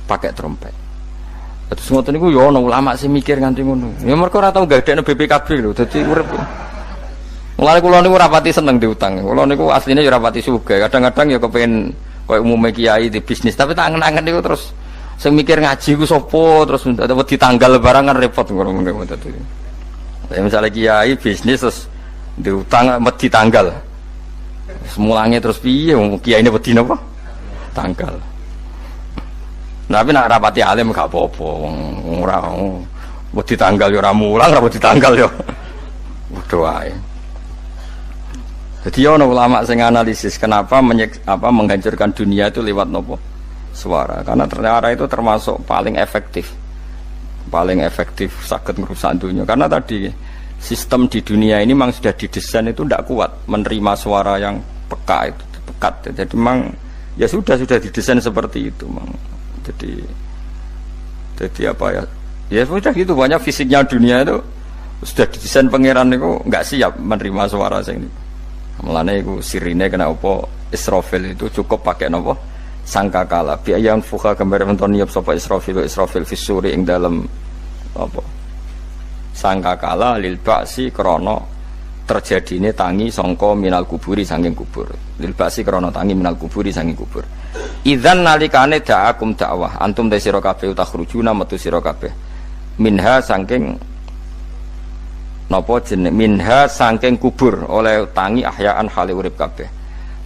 pakai trompet. Terus ngoten niku ya ana ulama sing mikir nganti ngono. Ya mergo ora tau gadekno BPKB lho, dadi urip. Mulane kula niku ora pati seneng diutang. Kula niku asline ya ora pati sugih. Kadang-kadang ya kepengin koyo umume kiai di bisnis, tapi tak angen-angen niku terus sing mikir ngaji ku sapa, terus wedi tanggal barang kan repot ngono dadi. Ya misalnya kiai bisnis terus diutang wedi tanggal. Semulange terus piye wong kiyaine wedi napa? Tanggal. Tapi nak rapati alim gak apa-apa, ora wedi tanggal ya ora mulang, ora wedi tanggal ya. Padha wae. Jadi ana ulama sing analisis kenapa menghancurkan dunia itu lewat nopo? Suara. Karena ternyata itu termasuk paling efektif. Paling efektif saged ngrusak dunia. Karena tadi sistem di dunia ini memang sudah didesain itu tidak kuat menerima suara yang peka itu, pekat. Jadi memang ya sudah didesain seperti itu, memang. Jadi apa ya? Ya sudah gitu, banyak fisiknya dunia itu sudah didesain pangeran itu nggak siap menerima suara sing. Mulane iku sirine kena apa Israfil itu cukup pakai nopo sangkakala. Biayan fuha gambar menton niap sapa Israfil fisuri ing dalam apa? Sangkakala lil ba'si krana terjadine tangi sangka minal kuburi saking kubur. Lil ba'si krana tangi minal kuburi saking kubur. Idzan nalikane da'akum dakwah antum te sira kabeh takhrujuna metu sira kabeh minha saking napa jeneng minha saking kubur oleh tangi ahyaan hale urip kabeh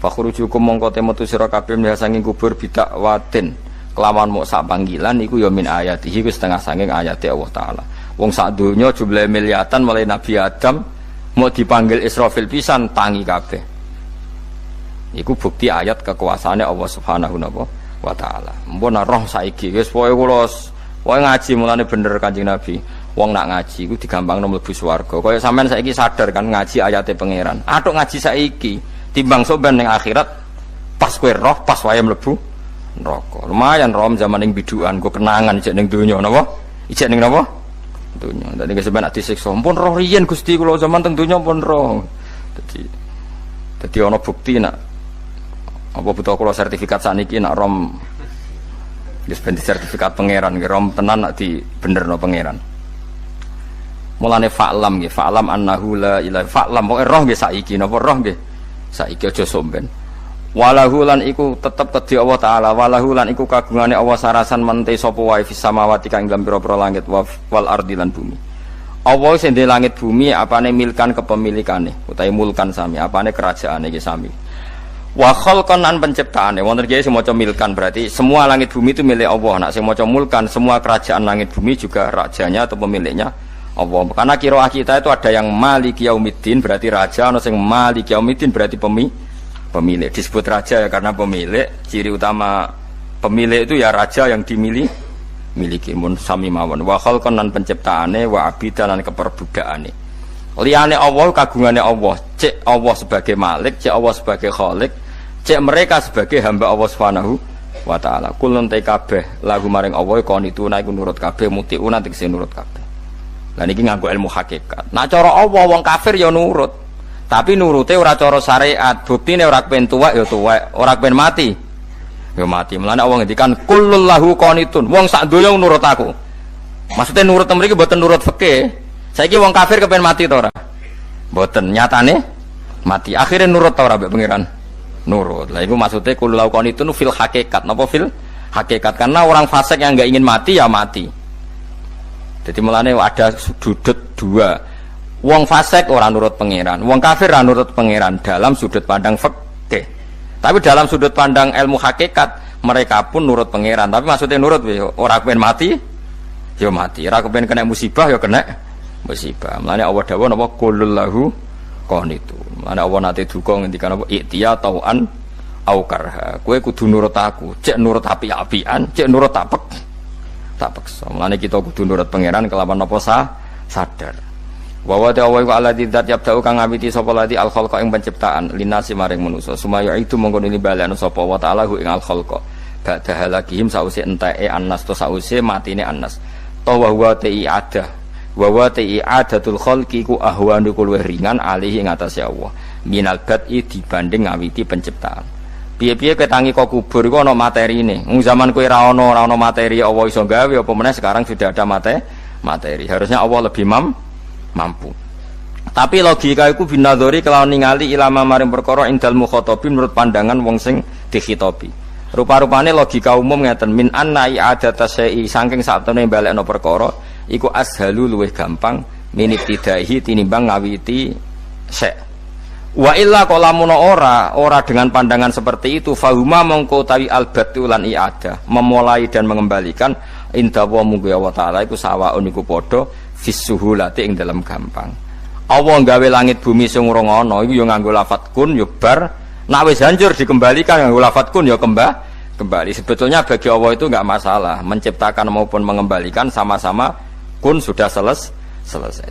fakhrujukum mongko te metu sira kabeh minha saking kubur bidakwatin kelawan mok sak panggilan iku ya min ayatihi wis setengah saking ayate Allah taala wong sak donya jumlah miliatan mulai Nabi Adam mau dipanggil Israfil pisan tangi kabeh. Iku bukti ayat kekuasaannya Allah Subhanahu wa taala. Mpun roh saiki wis pokoke kula ngaji mulane bener Kanjeng Nabi. Wong nak ngaji iku digampangno mlebu swarga. Kaya sampean saiki sadar kan ngaji ayate pangeran. Atuk ngaji saiki timbang sampean ning akhirat pas kowe roh pas wae mlebu neraka. Lumayan rom zaman ning bidukan kok kenangan ijek ning donya napa? Ijek ning napa? Donya. Dadi sampean nak disiksa. Mpun roh riyen Gusti kula zaman teng donya pun roh. Dadi ana bukti nak Apa butuh kula sertifikat saniki nak rom wis ben sertifikat pangeran nggih rom tenan nak dibenerno pangeran. Mulane fa'lam nggih, fa'lam annahu la ilaha fa'lam pokoke roh nggih saiki napa roh nggih. Saiki aja somben. Walahu lan iku tetep kedhi Allah taala, walahu lan iku kagungane Allah sarasan mente sapa wae fis samawati kang ing pira-pira langit wal ardi lan bumi. Allah sing ndek langit bumi apane milkan kepemilikane utawi mulkan sami, apane kerajaane iki sami. Wa khalqan an penciptaane wonten iki sing maca milkan berarti semua langit bumi itu milik Allah. Nak sing maca mulkan semua kerajaan langit bumi juga rajanya atau pemiliknya Allah. Karena qiraah kita itu ada yang Maliki Yaumiddin berarti raja, ana sing Maliki Yaumiddin berarti pemilik. Disebut raja ya karena pemilik. Ciri utama pemilik itu ya raja yang dimiliki mun sami mawon. Wa khalqan lan penciptaane wa abidan lan keperbudakane. Liyane Allah kagungane Allah, cek Allah sebagai malik, cek Allah sebagai khalik, cek mereka sebagai hamba Allah Subhanahu wa taala. Kulun te kabeh lagu maring Allah kon itu iku nurut kabeh mutiuna tegese nurut kabeh. Lah niki nganggo ilmu hakikat. Nak cara Allah wong kafir ya nurut. Tapi nurute ora cara syariat. Buktine ora kepen tuwek ya tuwek, ora kepen mati ya mati. Mulane Allah ngendikan kullul lahu qanitun. Wong sak donya nurut aku. Maksudnya nurut mriki mboten nurut fikih. Saiki wong kafir kepen mati ta ora? Mboten, nyatane mati. Akhirnya nurut ta ora mbek pangeran? Nurut. Lah iku maksude kullul lahu qanitun fil hakikat. Napa fil hakikat? Karena orang fasik yang enggak ingin mati ya mati. Jadi mulane ada sudut dua. Wong fasik ora nurut pangeran, wong kafir ora nurut pangeran dalam sudut pandang fikih. Tapi dalam sudut pandang ilmu hakikat mereka pun nurut pangeran. Tapi maksudnya nurut ora kepen mati, ya mati. Ora kepen kena musibah ya kena musibah. Mulane Allah dawuh napa qulul lahu qanitun. Mulane Allah nate duka ngendikan apa iktiya tauan au karha. Kowe kudu nurut aku, cek nurut api-apian, cek nurut tak paksa. Mulane kita kudu nurut pangeran kelawan apa sadar. Wa wa ta'ala wa alladzi dzat yabda'u kang ngawiti sapa lati al khalqa ing penciptaan linasi maring manusa sumaya itu mongko ini balekno sapa wa ta'ala hu ing al khalqa ba'da halakihim sause enteke annas to sause matine annas to wa huwa ta'iadah wa wa ta'iadatul khalqi ku ahwanu luwih ringan alih ing atase Allah minal bad'i dibanding ngawiti penciptaan. Piye-piye ketangi kok kubur iku ana materine. Wong zaman kowe ora ana materi Allah iso gawe apa meneh sekarang sudah ada materi. Harusnya Allah lebih mampu. Tapi logika iku binadzori kelawan ningali ilama maring perkara indal mukhatabin menurut pandangan wong sing dikhitobi. Rupa-rupane logika umum ngeten min anna i'adata syai'i saking satune balekno perkara iku ashalu luwih gampang min ibtidaihi tinimbang ngawiti syai'. Wa illa qalamun ora dengan pandangan seperti itu fahuma mongko tawi albatu lan i'adah memulai dan mengembalikan inda wa munggu Allah taala iku sawaun iku padha fisuhulati ing dalam gampang. Allah nggawe langit bumi sing urung ana iku ya nganggo lafat kun ya bar, nek wis hancur dikembalikan nganggo lafat kun ya kembali. Sebetulnya bagi Allah itu enggak masalah, menciptakan maupun mengembalikan sama-sama kun sudah selesai.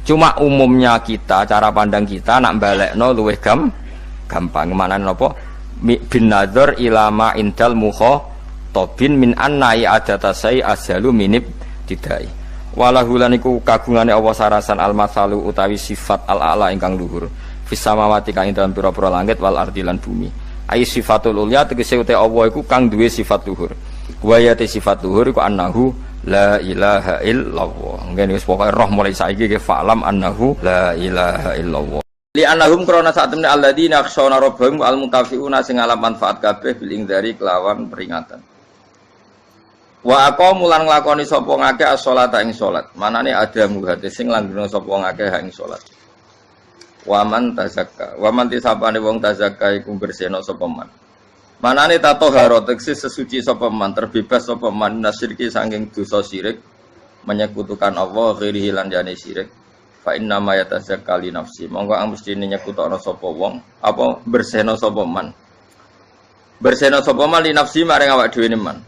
Cuma umumnya kita, cara pandang kita nak balekno luwih gampang. Manane napa? Bin nadzar ilama indal mukhatabin min anna i'adata sai ashalu minib tidai. Walahulan iku kagungane Allah sarasan al-masalu utawi sifat al-a'la ingkang luhur fis samawati kang ing dalem pira-pira langit wal ardi lan bumi. Ai sifatul ulya tegese uta Allah iku kang duwe sifat luhur. Wa ya sifat luhur iku annahu la ilaha illallah. Ngene wis pokoke roh mulai saiki ke fa'lam annahu la ilaha illallah. Li annahum krana sak temne alladzina yakhshawna rabbahum al-mutafiuna sing alam manfaat kabeh bil ingdari kelawan peringatan. Wa aqamu lan nglakoni sapa ngake as-sholata ing salat. Manane ada muhate sing langgeng sapa ngake ing salat. Wa man tazakka. Wa man tisabane wong tazakka iku bersihna sapa man. Manane tatoharo tegese sesuci sapa man, terbebas sapa man nasyirki saking dosa syirik, menyekutukan Allah ghairihi lan jane syirik. Fa inna ma yatazakka li nafsi. Monggo ang mesti nyekutokno sapa wong, apa bersihna sapa man. Bersihna sapa man li nafsi maring awak dhewe man.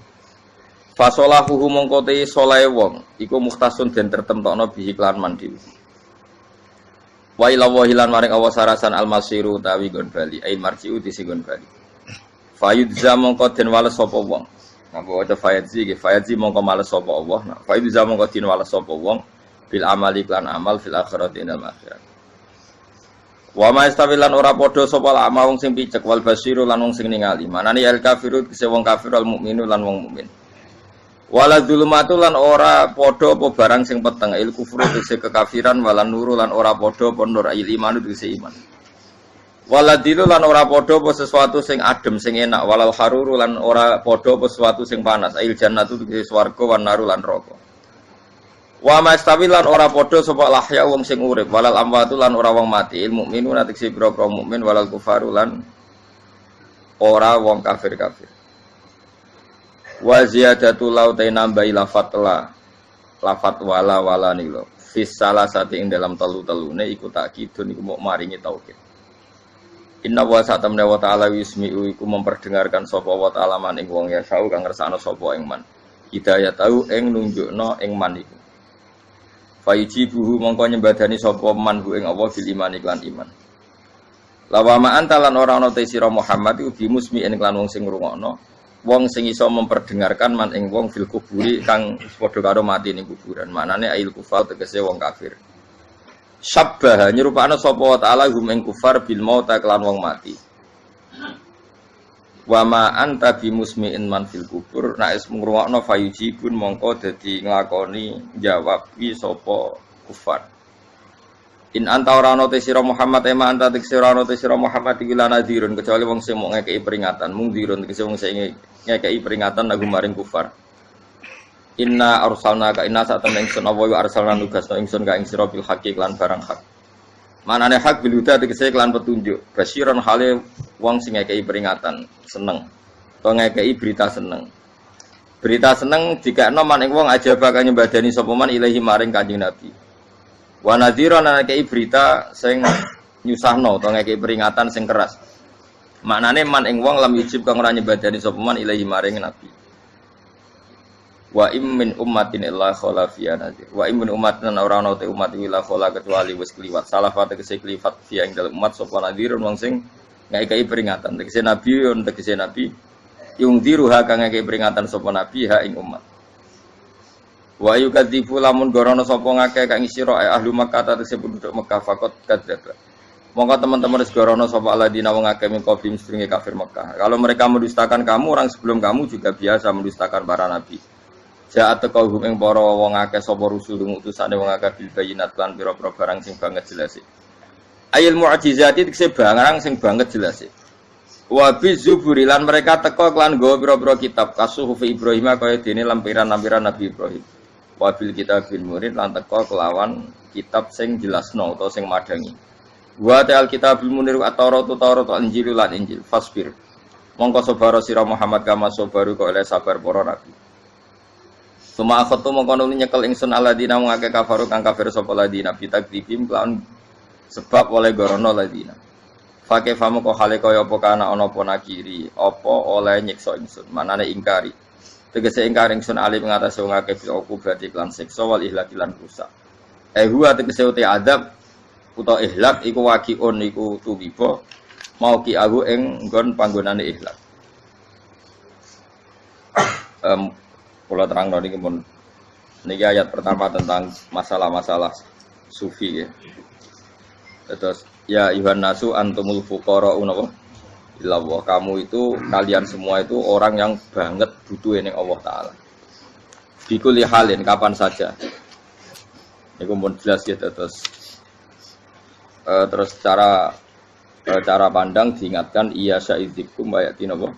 Fasolahuhu mongkote soleh wong iku mukhtasun den tertemtokno bihi lan mandi. Wa ila wahilan maring Allah sarasan almasiru tawi gon bali ai marjiu disigon bali. Fayudza mongko den wales sapa wong. Ngapa waca fayadzi ge fayadzi mongko males sapa Allah. Fayudza mongko den wales sapa wong bil amali lan amal fil akhirati inal akhirat. Wa ma istawilan ora padha sapa lama wong sing picek wal basiru lan wong sing ningali. Manane al kafiru kese wong kafir al mukminu lan wong mukmin. Wala dzulumatu lan ora padha apa barang sing peteng il kufru kese kekafiran walan nuru lan ora padha apa nur il iman kese iman. Wala dilu lan ora padha apa sesuatu sing adem sing enak walal haruru lan ora padha apa sesuatu sing panas il jannatu kese swarga wan naru lan neraka. Wa mastawilan ora padha sapa lahya wong sing urip walal amwatu lan ora wong mati ilmu minu natiksi boro-boro mukmin walal kufaru lan ora wong kafir-kafir. Wa ziyadatu lautai nambahi lafat wala nilo fis salasati ing dalam telu-telune iku takkidun iku mok maringi taukid. Inna wa satamna wa ta'ala wismi'u iku memperdengarkan sapa wa ta'ala man ing wong ya sau kang ngersakno sapa ing man. Hidayah tau ing nunjukno ing man iku. Fayujibuhu mongko nyembadani sapa man ing Allah bil iman iklan iman. Lawama antalan ora ana te sira Muhammad iku bimusmi'in iklan wong sing ngrungokno, wong sing iso memperdengarkan man ing wong fil kuburi kang padha karo mati ning kuburan. Maknane ail kufar tegese wong kafir. Syabbaha nyerupakno sapa wa ta'ala hum ing kufar bil maut iklan wong mati. Wa ma anta bimusmi'in man fil kubur nek is ngrungokno fayujibun mongko dadi nglakoni jawab wi sapa kufar. In anta ora ana te sira Muhammad ema anta te sira ana te sira Muhammad iki lan nadhirun kecuali wong sing mung ngekeki peringatan mung dirun tegese wong sing ngekeki peringatan lagu maring kufar. Inna arsalna ka inna sa temen ingsun apa wa arsalna nugasno ingsun ka ing sira bil haqqi lan barang hak. Manane hak bil huda tegese lan petunjuk basyiron hale wong sing ngekeki peringatan seneng to ngekeki berita seneng. Berita seneng dikakno man ing wong aja bakal nyembadani sapa man ilahi maring Kanjeng Nabi. Wa nadhiran ngekeki berita sing nyusahno to ngekeki peringatan sing keras. Maknane man ing wong lam yujib kang ora nyembadani sapa man ilahi maring Nabi. Wa min ummatin illa khala fiya nadir. Wa min ummatin ora ana te umat illa khala kecuali wis kliwat. Salah fate kese kliwat fiya ing dalem umat sapa nadir wong sing ngekeki peringatan. Tegese nabi yon tegese nabi yung diruha kang ngekeki peringatan sapa nabi ha ing umat. Wa yukadzifu lamun gorono sapa ngakeh kang sira ahli Makkah tegese penduduk Mekah fakot kadzdzab. Monggo teman-teman wis gorono sapa alladzina wong akeh min qablihim sedurunge kafir Mekah. Kalau mereka mendustakan kamu, orang sebelum kamu juga biasa mendustakan para nabi. Ja'at taqawhum ing para wong akeh sapa rusul utusane wong akeh bil bayinat lan pira-pira barang sing banget jelas. Ayil mu'jizati tekse barang sing banget jelas. Wa bizuburi lan mereka teka lan nggawa pira-pira kitab kasuhuf Ibrahim kaya dene lampiran-lampiran Nabi Ibrahim. Wa bil kitabil murid lan teka kelawan kitab sing jelasno utawa sing madangi. Wa ta'al kitabul munir at-Taurat Injil lan Injil fasbir. Mongko sabar sira Muhammad kama sabaru kok oleh sabar para nabi. Suma akhatu mongko nuli nyekel ingsun alladzina ngake kafaru kang kafir sapa ladina bitakdibim kelawan sebab oleh gorono ladina. Fake famu kok hale kaya apa kana ana apa nakiri apa oleh nyiksa ingsun manane ingkari. Tegese ingkar ingsun ali ngatasi wong akeh aku berarti lan siksa wal ihlak lan rusak. Huwa tegese uti adab utawa ihlak iku waqiun iku tuwiba mau ki aku ing nggon panggonane ihlak. Kalau terang niki pun niki ayat pertama tentang masalah-masalah sufi ya. Terus ya ayuhan nasu antumul fuqara'u illallah. Kamu itu kalian semua itu orang yang banget butuh ning Allah taala. Bikuli halin kapan saja. Niku pun jelas ya terus cara pandang diingatkan iya sya'idzikum bayatin apa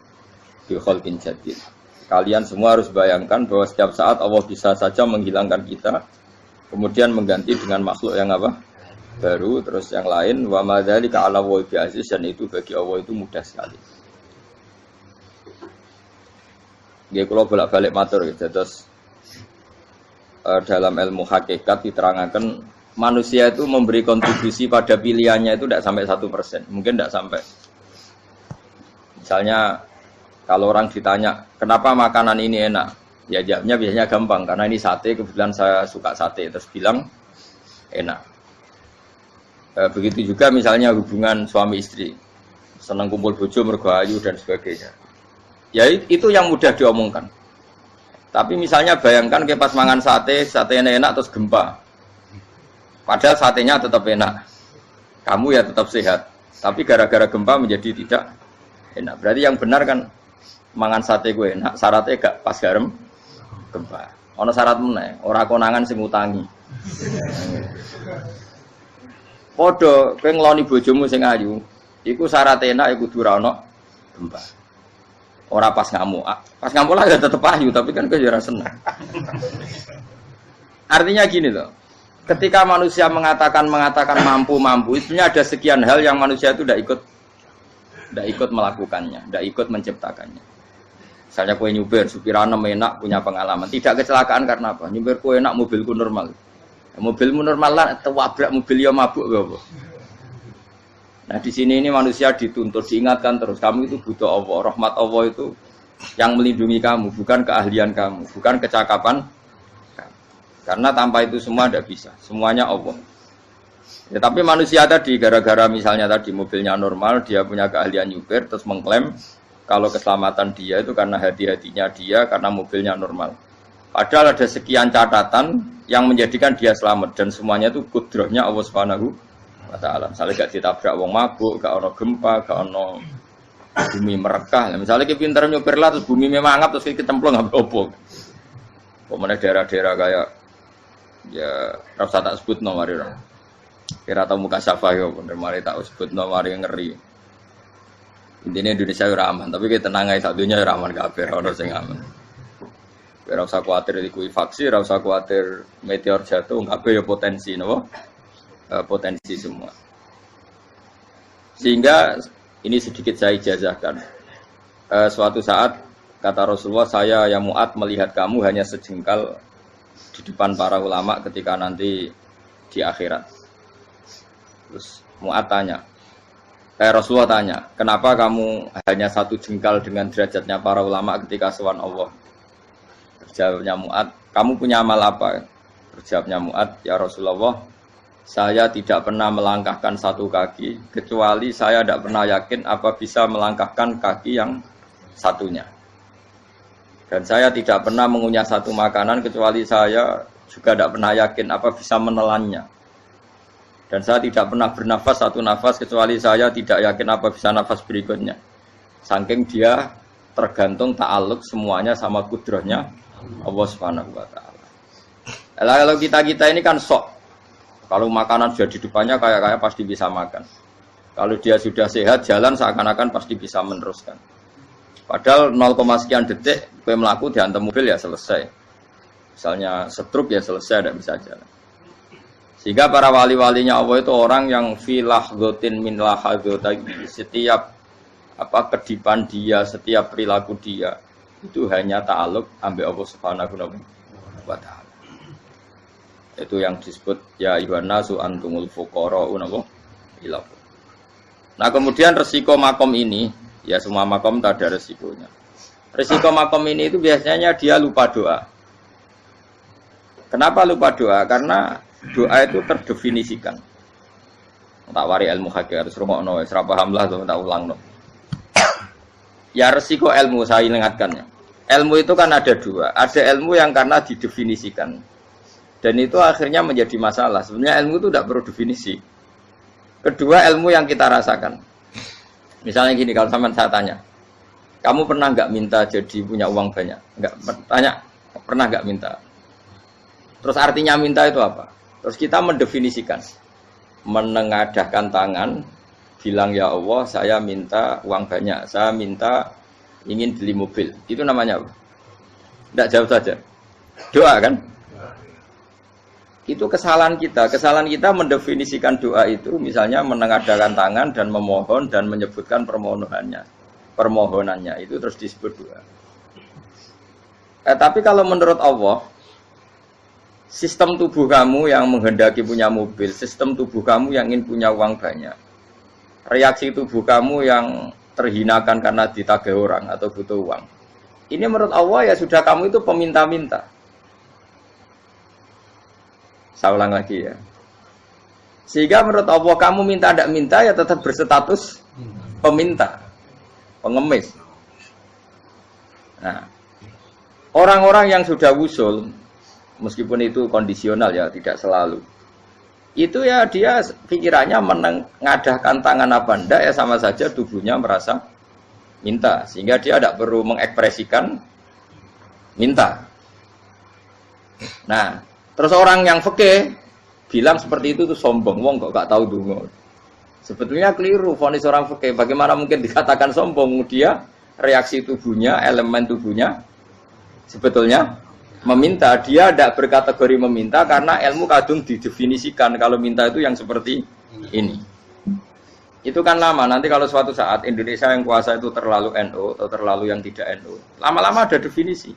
bi khalqin jadid. Kalian semua harus bayangkan bahwa setiap saat Allah bisa saja menghilangkan kita, kemudian mengganti dengan makhluk yang apa? Baru, terus yang lain. Wa madzalika 'ala Allahi bi'aziz, dan itu bagi Allah itu mudah sekali. Nggih kula bolak-balik matur gitu. Terus dalam ilmu hakikat diterangkan manusia itu memberi kontribusi pada pilihannya itu tidak sampai 1%, mungkin tidak sampai. Misalnya kalau orang ditanya, kenapa makanan ini enak? Ya jawabnya biasanya gampang, karena ini sate, kebetulan saya suka sate, terus bilang enak. Begitu juga misalnya hubungan suami istri, senang kumpul bojo, mergo ayu dan sebagainya. Ya itu yang mudah diomongkan. Tapi misalnya bayangkan ke pas mangan sate enak terus gempa. Padahal satenya tetap enak. Kamu ya tetap sehat, tapi gara-gara gempa menjadi tidak enak. Berarti yang benar kan mangan sate gue enak, syaratnya gak pas garam gempa. Ono syarat meneh, ora konangan sing utangi. Padha kowe ngloni bojomu sing ayu, iku syaratnya enak iku kudu ora ono gempa. Ora pas ngamuk. Pas ngamuk lah ya tetep ayu, tapi kan kowe ya ora seneng. Artinya gini loh. Ketika manusia mengatakan mampu, sebenarnya ada sekian hal yang manusia itu tidak ikut melakukannya, tidak ikut menciptakannya. Misalnya kue nyupir, supirana enak, punya pengalaman. Tidak kecelakaan karena apa? Nyupir kue enak, mobilku normal. Mobilmu normal lah, wabrak mobil ya mabuk apa? Nah di sini ini manusia dituntut, diingatkan terus. Kamu itu butuh Allah, rahmat Allah itu yang melindungi kamu, bukan keahlian kamu, bukan kecakapan. Karena tanpa itu semua tidak bisa, semuanya Allah. Ya, tapi manusia tadi gara-gara misalnya tadi mobilnya normal, dia punya keahlian nyupir, terus mengklaim kalau keselamatan dia itu karena hati-hatinya dia, karena mobilnya normal. Padahal ada sekian catatan yang menjadikan dia selamat dan semuanya itu kudrahnya Allah Subhanahu wa Ta'ala. Misalnya gak ditabrak wong mabuk, gak ono gempa, gak ono bumi merekah. Misalnya kita pintar nyupir lah, terus bumi memang angap, terus kita cemplung nggak apa-apa. Pokoknya daerah-daerah kayak ya rasa tak sebut nomor itu. Kira tahu muka syafa ya, bener mari tak sebut nomor yang ngeri. Intinya Indonesia ora aman, tapi kita tenang aja satunya ora aman kabeh, ora sing aman. Ora usah kuwatir dikuwi faksi, ora usah kuwatir meteor jatuh, kabeh ya potensi napa? Potensi semua. Sehingga ini sedikit saya ijazahkan. Suatu saat kata Rasulullah, saya yang Mu'ad melihat kamu hanya sejengkal di depan para ulama ketika nanti di akhirat. Terus Mu'ad tanya, Rasulullah tanya, kenapa kamu hanya satu jengkal dengan derajatnya para ulama ketika sowan Allah? Terjawabnya Mu'ad, kamu punya amal apa? Terjawabnya Mu'ad, ya Rasulullah, saya tidak pernah melangkahkan satu kaki, kecuali saya tidak pernah yakin apa bisa melangkahkan kaki yang satunya. Dan saya tidak pernah mengunyah satu makanan kecuali saya juga tidak pernah yakin apa bisa menelannya. Dan saya tidak pernah bernafas satu nafas kecuali saya tidak yakin apa bisa nafas berikutnya. Saking dia tergantung ta'aluk semuanya sama kudrahnya Allah Subhanahu wa Ta'ala. Kalau kita ini kan sok. Kalau makanan sudah di depannya kayak pasti bisa makan. Kalau dia sudah sehat jalan seakan-akan pasti bisa meneruskan. Padahal 0, sekian detik gue melaku dihantam mobil ya selesai. Misalnya stroke ya selesai, tidak bisa jalan. Sehingga para wali-walinya Allah itu orang yang filah gotin min lahadotagi. Setiap kedipan dia, setiap perilaku dia itu hanya ta'aluk ambil Allah Subhanahu wa Ta'ala. Itu yang disebut ya ayyuhan nasu antumul fuqara'u ila. Nah kemudian resiko makom ini, ya semua makom tak ada resikonya. Resiko makom ini itu biasanya dia lupa doa. Kenapa lupa doa? Karena doa itu terdefinisikan. Tak wari ilmu hakik harus rungokno, ora paham lah tuh tak ulangno. Ya resiko ilmu saya ingatkannya. Ilmu itu kan ada dua. Ada ilmu yang karena didefinisikan. Dan itu akhirnya menjadi masalah. Sebenarnya ilmu itu tidak perlu definisi. Kedua ilmu yang kita rasakan. Misalnya gini, kalau saya tanya, kamu pernah nggak minta jadi punya uang banyak? Nggak tanya, pernah nggak minta? Terus artinya minta itu apa? Terus kita mendefinisikan, menengadahkan tangan, bilang ya Allah, saya minta uang banyak, saya minta ingin beli mobil. Itu namanya apa? Tidak jauh saja. Doa kan? Itu kesalahan kita. Kesalahan kita mendefinisikan doa itu misalnya menengadahkan tangan dan memohon dan menyebutkan permohonannya itu terus disebut doa. Tapi kalau menurut Allah, sistem tubuh kamu yang menghendaki punya mobil, sistem tubuh kamu yang ingin punya uang banyak, reaksi tubuh kamu yang terhinakan karena ditagih orang atau butuh uang, ini menurut Allah ya sudah kamu itu peminta-minta. Saya ulang lagi ya. Sehingga menurut Allah kamu minta tidak minta ya tetap berstatus peminta, pengemis. Nah, orang-orang yang sudah wusul, meskipun itu kondisional ya, tidak selalu. itu ya dia pikirannya mengadahkan tangan apa ndak ya sama saja tubuhnya merasa minta, sehingga dia tidak perlu mengekspresikan minta. Nah, terus orang yang fikih bilang seperti itu tuh sombong, wong kok gak tahu donga. Sebetulnya keliru vonis orang fikih. Bagaimana mungkin dikatakan sombong? Dia reaksi tubuhnya, elemen tubuhnya sebetulnya meminta. Dia tidak berkategori meminta karena ilmu kadung didefinisikan kalau minta itu yang seperti ini. Itu kan lama. Nanti kalau suatu saat Indonesia yang kuasa itu terlalu NU atau terlalu yang tidak NU, lama-lama ada definisi.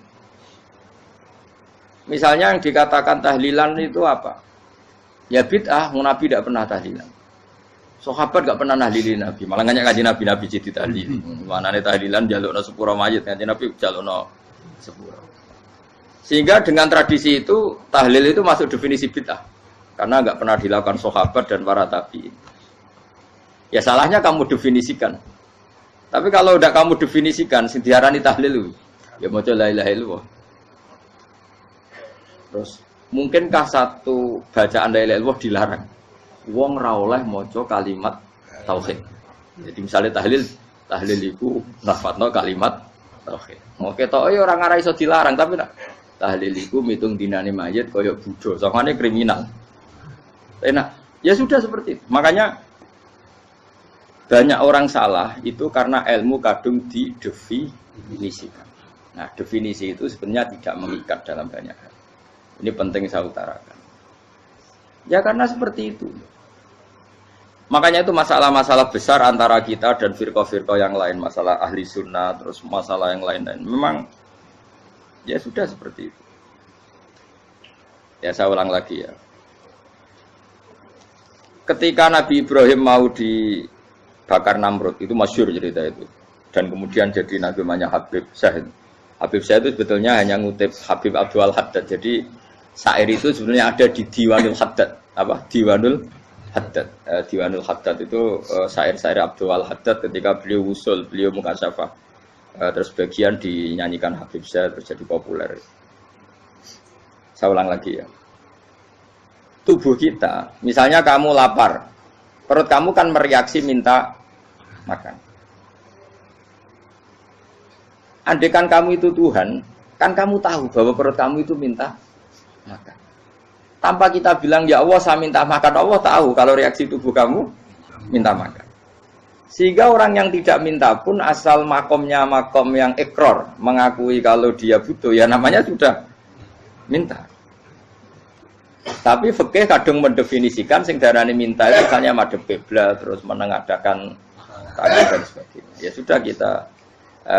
Misalnya yang dikatakan tahlilan itu apa? Ya bid'ah, Nabi tidak pernah tahlilan. Sahabat gak pernah nahlilin Nabi, malah nganyak kaji Nabi jadi tahlil. Mana nih tahlilan jalukno sepuro mayit, kaji Nabi jalukno sepuro. Sehingga dengan tradisi itu tahlil itu masuk definisi bid'ah, karena nggak pernah dilakukan sahabat dan para tabi'in. Ya salahnya kamu definisikan. Tapi kalau udah kamu definisikan, sing diarani tahlil, ya maca la ilaha illallah. Terus mungkinkah satu bacaan la ilaha illallah dilarang? Wong ra oleh maca kalimat tauhid. Jadi misalnya tahlil iku nafadno kalimat tauhid. Oke tok ya ora ngara iso dilarang, tapi nak tahlil iku mitung dinane mayit kaya Buddha, sangane kriminal. Enak. Ya sudah seperti itu. Makanya banyak orang salah itu karena ilmu kadung didefinisikan. Nah, definisi itu sebenarnya tidak mengikat dalam banyak hal. Ini penting saya utarakan. Ya karena seperti itu. Makanya itu masalah-masalah besar antara kita dan firqah-firqah yang lain, masalah ahli sunnah, terus masalah yang lain-lain. Memang ya sudah seperti itu. Ya saya ulang lagi ya. Ketika Nabi Ibrahim mau dibakar Namrud, itu masyhur cerita itu. Dan kemudian jadi Nabi namanya Habib Syahid. Habib Syahid itu sebetulnya hanya ngutip Habib Abdul Haddad. Jadi syair itu sebenarnya ada di Diwanul Haddad. Apa? Diwanul Haddad. Diwanul Haddad itu syair-syair Abdul Haddad ketika beliau usul, beliau mukasyafah. Terus bagian dinyanyikan Habib Syahid terus jadi populer. Saya ulang lagi ya. Tubuh kita, misalnya kamu lapar, perut kamu kan mereaksi minta makan. Andaikan kamu itu Tuhan, kan kamu tahu bahwa perut kamu itu minta makan. Tanpa kita bilang, ya Allah saya minta makan, Allah tahu kalau reaksi tubuh kamu minta makan. Sehingga orang yang tidak minta pun asal makomnya makom yang ikror, mengakui kalau dia butuh, ya namanya sudah minta. Tapi fikih kadung mendefinisikan sing darane minta itu misalnya madhep kiblat terus menengadakan tangan dan sebagainya. Ya sudah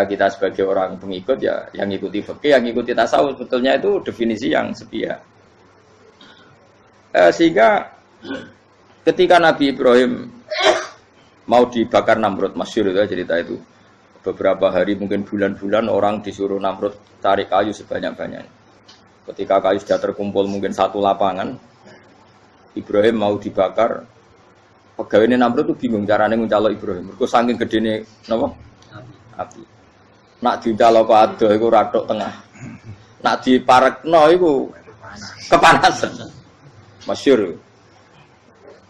kita sebagai orang pengikut ya yang ikuti fikih, yang ikuti tasawuf sebetulnya itu definisi yang sepihak. Sehingga ketika Nabi Ibrahim mau dibakar Namrud, masyhur itu cerita itu. Beberapa hari mungkin bulan-bulan orang disuruh Namrud cari kayu sebanyak-banyaknya. Ketika kayu sudah terkumpul mungkin satu lapangan, Ibrahim mau dibakar. Pegawai Namrud itu bingung caranya mencalok Ibrahim. Mereka saking gedene napa? Api. Nak dincalok ado iku ratok tengah. Nak diparekno iku kepanasan. Masyhur.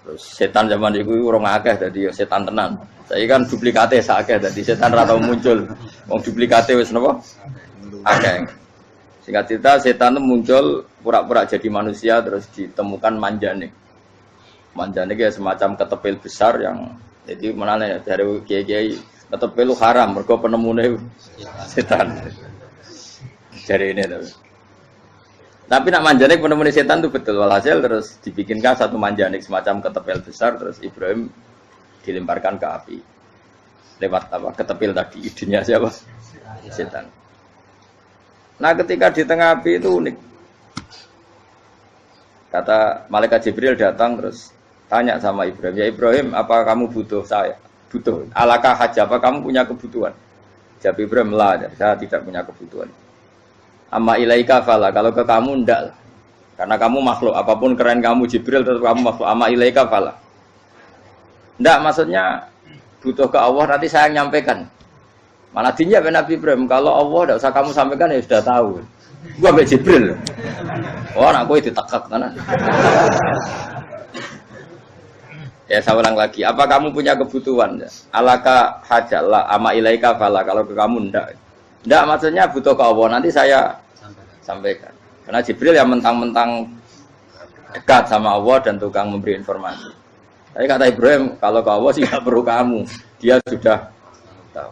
Terus setan zaman iku ora akeh dadi setan tenan. Saiki kan duplikate sakeh dadi setan ra tau muncul. Wong duplikate wis napa? Akeh. Singkat cerita, setan itu muncul pura-pura jadi manusia terus ditemukan manjanik. Manjanik ya semacam ketepil besar yang jadi mana dari kiai-kiai ketepil haram, mergo penemune setan. Jadi ini tapi nak manjanik penemune setan itu betul, walhasil terus dibikinkan satu manjanik semacam ketepil besar terus Ibrahim dilemparkan ke api. Lewat apa? Ketepil tadi, idenya siapa? Setan. Nah ketika di tengah api itu unik. Kata malaikat Jibril datang terus tanya sama Ibrahim, ya Ibrahim apa kamu butuh saya? Butuh. Alakah haja, apa kamu punya kebutuhan? Jawab Ibrahim, lah saya tidak punya kebutuhan. Amma ilaika fala, kalau ke kamu ndak. Karena kamu makhluk, apapun keren kamu Jibril tetap kamu makhluk. Amma ilaika fala. Ndak maksudnya butuh ke Allah nanti saya yang nyampaikan. Malah dinya Nabi Ibrahim, kalau Allah tidak usah kamu sampaikan ya sudah tahu. Gua ambek Jibril. Oh, anak kowe ditekek tenan. Ya saya ulang lagi, apa kamu punya kebutuhan? Alaka hajalah ama ilaika fala, kalau ke kamu ndak. Ndak maksudnya butuh ke Allah, nanti saya sampaikan. Karena Jibril yang mentang-mentang dekat sama Allah dan tukang memberi informasi. Tapi kata Ibrahim, kalau ke Allah sih nggak perlu kamu, dia sudah tahu.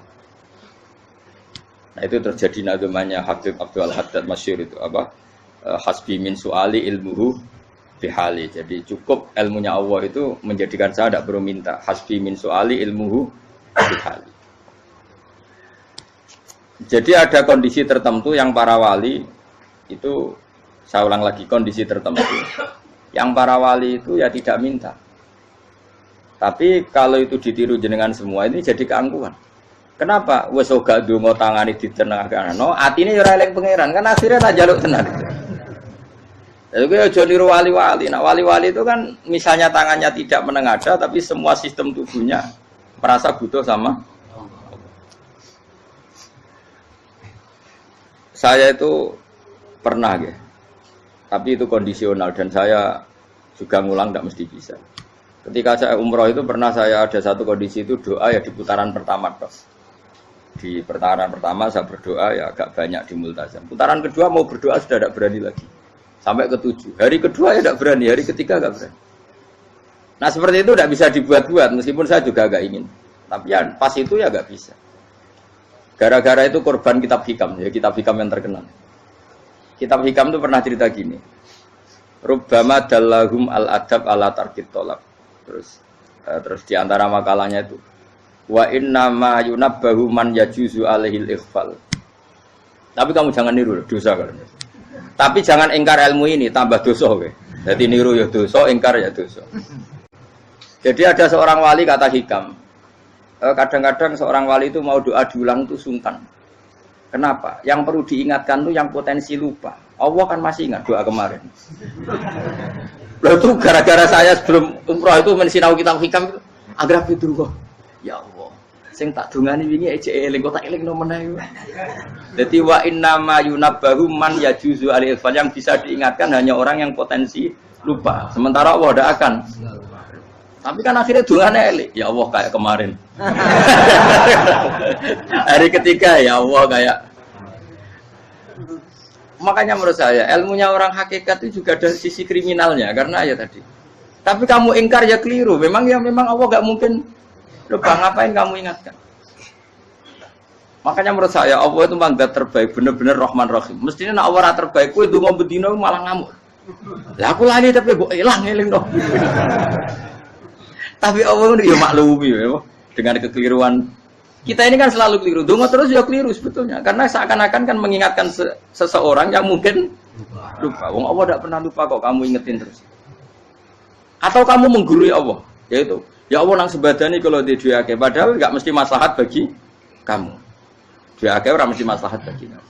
Nah itu terjadi nazmannya Habib Abdul Haddad masyhur itu apa? Hasbi min su'ali ilmuhu bihali. Jadi cukup ilmunya Allah itu menjadikan saya tidak perlu minta. Hasbi min su'ali ilmuhu bihali. Jadi ada kondisi tertentu yang para wali itu, saya ulang lagi, kondisi tertentu yang para wali itu ya tidak minta. Tapi kalau itu ditiru jenengan semua ini jadi keangkuhan. Kenapa? Wes ora ndonga tangane ditenangakno, atine ora eling pangeran, kan akhirnya tak jaluk tenan. Jadi aja niru wali-wali. Nah, wali-wali itu kan misalnya tangannya tidak menengadah tapi semua sistem tubuhnya merasa butuh sama. Saya itu pernah ya. Tapi itu kondisional dan saya juga ngulang tidak mesti bisa. Ketika saya umroh itu pernah saya ada satu kondisi itu doa ya di putaran pertama toh. Di putaran pertama saya berdoa ya agak banyak di multazam. Putaran kedua mau berdoa sudah tidak berani lagi. Sampai ke-7. Hari kedua ya tidak berani, hari ketiga tidak berani. Nah seperti itu tidak bisa dibuat-buat meskipun saya juga agak ingin. Tapi ya pas itu ya agak bisa. Gara-gara itu korban kitab hikam, ya kitab hikam yang terkenal. Kitab hikam itu pernah cerita gini. Rubbama dallahum al-adab ala tarkit tolab. Terus di antara makalahnya itu wa inna ma yunabbahu man yajuzu alaihil ikhfal. Tapi kamu jangan niru dosa kan. Tapi jangan ingkar ilmu ini tambah dosa kowe. Jadi niru ya dosa, ingkar ya dosa. Jadi ada seorang wali kata hikam. Kadang-kadang seorang wali itu mau doa diulang itu sungkan. Kenapa? Yang perlu diingatkan tuh yang potensi lupa. Allah kan masih ingat doa kemarin. Loh itu gara-gara saya sebelum umroh itu mensinau kitab hikam itu agar itu kok. Ya Allah, sing tak dungani wingi ejek eling kok tak eling nomene. Dadi wa inna ma yunabbahu man yajuzu alil fal, yang bisa diingatkan hanya orang yang potensi lupa. Sementara Allah tidak akan. Tapi kan akhirnya dungane eling. Ya Allah kayak kemarin. Hari ketiga ya Allah kayak. Makanya menurut saya ilmunya orang hakikat itu juga ada sisi kriminalnya karena ya tadi. Tapi kamu ingkar ya keliru. Memang Allah gak mungkin lupa, ngapain kamu ingatkan? Makanya menurut saya Allah itu mandat terbaik, bener-bener Rahman Rahim. Mestinya nak Allah terbaik, kowe ndonga bedino malah ngamuk. Lah aku lali tapi mbok eling dong. Tapi Allah itu ya maklumi ya, dengan kekeliruan. Kita ini kan selalu keliru, dongo terus ya keliru sebetulnya. Karena seakan-akan kan mengingatkan seseorang yang mungkin lupa. Wong Allah tidak pernah lupa kok, kamu ingetin terus. Atau kamu menggurui Allah, yaitu ya Allah nang sebadani kalau di duake, padahal nggak mesti maslahat bagi kamu. Duake orang mesti maslahat bagi kamu.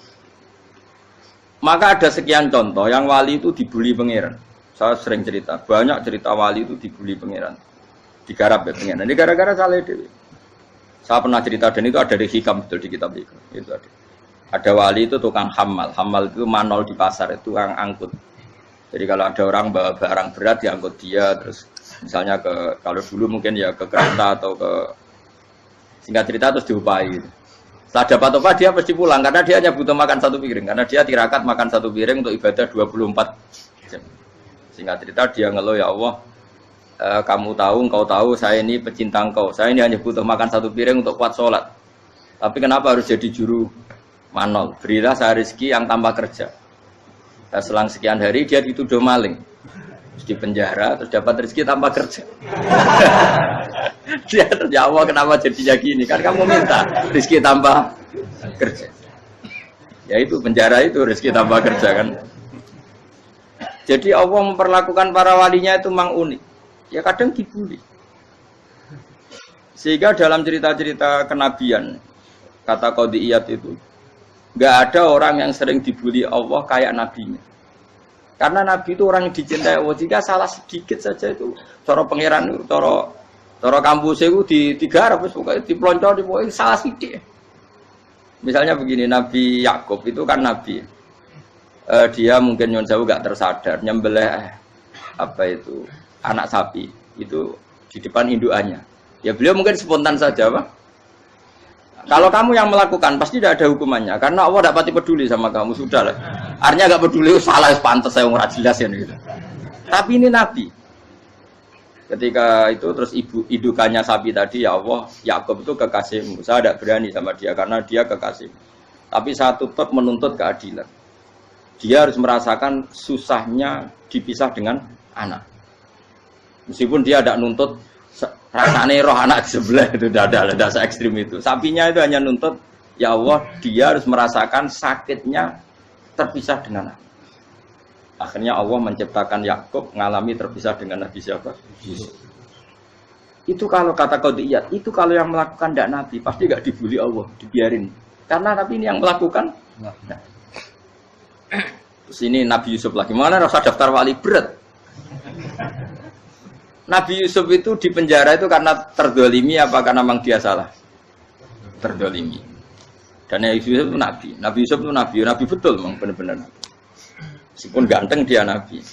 Maka ada sekian contoh yang wali itu dibully pangeran. Saya sering cerita, banyak cerita wali itu dibully pangeran. Digarap ya pangeran. Ini gara-gara salah dewi. Saya pernah cerita dan itu ada di hikam betul di kitab hikam. Itu ada. Ada wali itu tukang hamal. Hamal itu manol di pasar, itu tukang angkut. Jadi kalau ada orang bawa barang berat diangkut dia, terus misalnya kalau dulu mungkin ya ke kereta atau ke singkat cerita terus diupahi. Setelah dapat apa dia pasti pulang karena dia hanya butuh makan satu piring, karena dia tirakat makan satu piring untuk ibadah 24 jam. Singkat cerita dia ngeluh, ya Allah, kamu tahu, engkau tahu saya ini pecinta engkau, saya ini hanya butuh makan satu piring untuk kuat sholat, tapi kenapa harus jadi juru manol? Berilah saya rezeki yang tanpa kerja. Selang sekian hari dia dituduh maling, terus di penjara, terus dapat rezeki tanpa kerja. Dia terjawab kenapa jadinya gini, kan kamu minta rezeki tanpa kerja. Ya itu penjara itu rezeki tanpa kerja kan. Jadi Allah memperlakukan para walinya itu memang unik. Ya kadang dibully. Sehingga dalam cerita-cerita kenabian, kata Qadiyat itu, nggak ada orang yang sering dibully Allah kayak nabinya. Karena nabi itu orang yang dicintai Allah. Jika salah sedikit saja itu, cara pangeran itu, cara kampus itu digarap, pokoknya dipelonco, pokoknya salah sedikit. Misalnya begini, Nabi Yakub itu kan nabi. Dia mungkin nyon jauh nggak tersadar, nyembelih apa itu anak sapi itu di depan indukannya. Ya beliau mungkin spontan saja, Pak. Kalau kamu yang melakukan pasti tidak ada hukumannya karena Allah tidak pati peduli sama kamu, sudah lah. Artinya enggak peduli, salah pantas saya ora jelas ya gitu. Tapi ini Nabi. Ketika itu terus indukannya sapi tadi, ya Allah, Yakub itu kekasihmu. Saya tidak berani sama dia karena dia kekasih. Tapi saya tetap menuntut keadilan. Dia harus merasakan susahnya dipisah dengan anak. Meskipun dia tidak nuntut rasanya roh anak sebelah itu tidak ada se-ekstrim itu. Sapinya itu hanya nuntut, ya Allah, dia harus merasakan sakitnya terpisah dengan anak. Akhirnya Allah menciptakan Yakub mengalami terpisah dengan Nabi siapa? Yusuf. Itu kalau kata qadiyat, itu kalau yang melakukan tidak Nabi pasti nggak dibully Allah, dibiarin. Karena Nabi ini yang melakukan. Nah. Terus ini Nabi Yusuf lagi. Mana rasa daftar wali berat? Nabi Yusuf itu di penjara itu karena terdolimi apa karena memang dia salah? Terdolimi. Dan Yusuf itu Nabi. Nabi Yusuf itu Nabi betul memang benar-benar. Meskipun ganteng dia Nabi.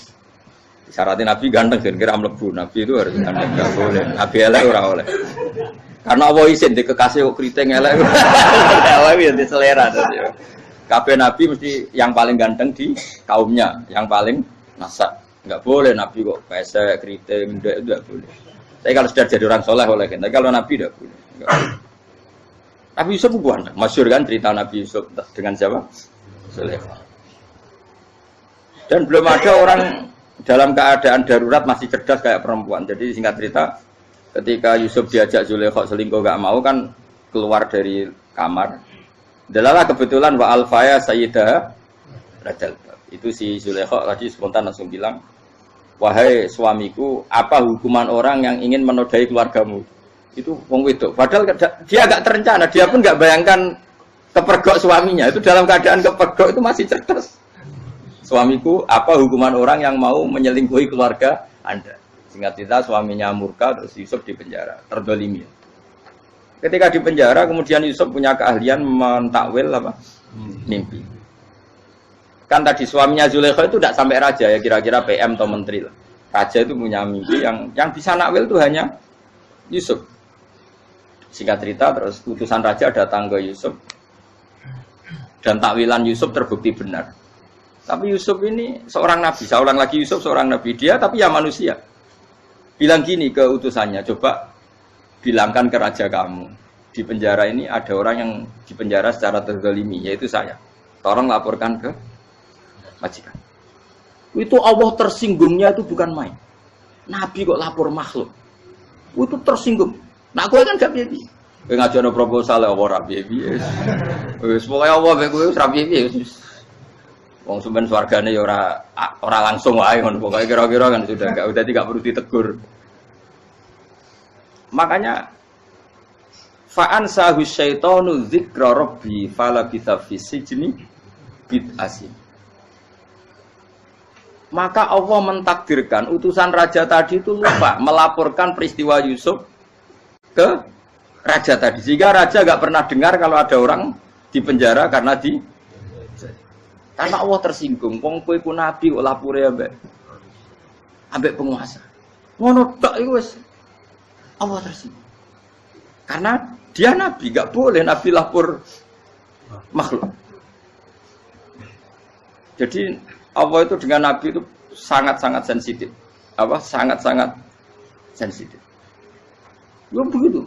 Syaratnya Nabi ganteng kira-kira mlebu. Nabi itu harus ganteng, enggak boleh. Nabi elek ora oleh. Karena Allah izin di kekasih kok kriting elek. Allah ya di selera tadi. Kabeh Nabi mesti yang paling ganteng di kaumnya, yang paling nasak. Enggak boleh Nabi kok pesek, kriting, enggak boleh. Tapi kalau sudah jadi orang soleh boleh kan. Tapi kalau Nabi enggak boleh. Nabi Yusuf bukan, masyhur kan cerita Nabi Yusuf dengan siapa? Zulaikha. Dan belum ada orang dalam keadaan darurat masih cerdas kayak perempuan. Jadi singkat cerita, ketika Yusuf diajak Zulaikha selingkuh gak mau kan keluar dari kamar. Dalalah kebetulan wa alfaya sayyidah Rajal. Itu si Zulaikha tadi spontan langsung bilang, wahai suamiku, apa hukuman orang yang ingin menodai keluargamu? Itu wong wedok. Padahal dia agak terencana, dia pun nggak bayangkan kepergok suaminya. Itu dalam keadaan kepergok itu masih cerdas. Suamiku, apa hukuman orang yang mau menyelingkuhi keluarga Anda? Singkat cerita suaminya murka, terus Yusuf di penjara, terdolimi. Ketika di penjara, kemudian Yusuf punya keahlian mentakwil apa? Mimpi. Kan tadi suaminya Zulaikha itu tidak sampai raja ya, kira-kira PM atau menteri lah. Raja itu punya mimpi yang bisa nakwil itu hanya Yusuf. Singkat cerita terus utusan raja datang ke Yusuf dan takwilan Yusuf terbukti benar. Tapi Yusuf ini seorang nabi, saya ulang lagi Yusuf seorang nabi dia tapi ya manusia. Bilang gini ke utusannya, coba bilangkan ke raja kamu di penjara ini ada orang yang di penjara secara terzalimi yaitu saya. Tolong laporkan ke majikan. Itu Allah tersinggungnya itu bukan main. Nabi kok lapor makhluk. Itu tersinggung. Nah, gue kan gak piye-piye. Kowe ngajono proposal ya ora piye-piye. Wis pokoke Allah mek kowe ora piye-piye. Wong sampean swargane ya ora langsung wae ngono. Pokoke kira-kira kan sudah enggak perlu ditegur. Makanya fa'an sahu syaitanu dzikra rabbi fala bisa fisijni bid'asin. Maka Allah mentakdirkan utusan raja tadi itu lupa melaporkan peristiwa Yusuf ke raja tadi. Sehingga raja gak pernah dengar kalau ada orang di penjara karena Allah tersinggung. Wong kowe ku nabi kok lapore ambek penguasa. Ngono tok iku wis Allah tersinggung. Karena dia nabi, gak boleh nabi lapor makhluk. Jadi Allah itu dengan nabi itu sangat-sangat sensitif. Sangat-sangat sensitif. Ya begitu.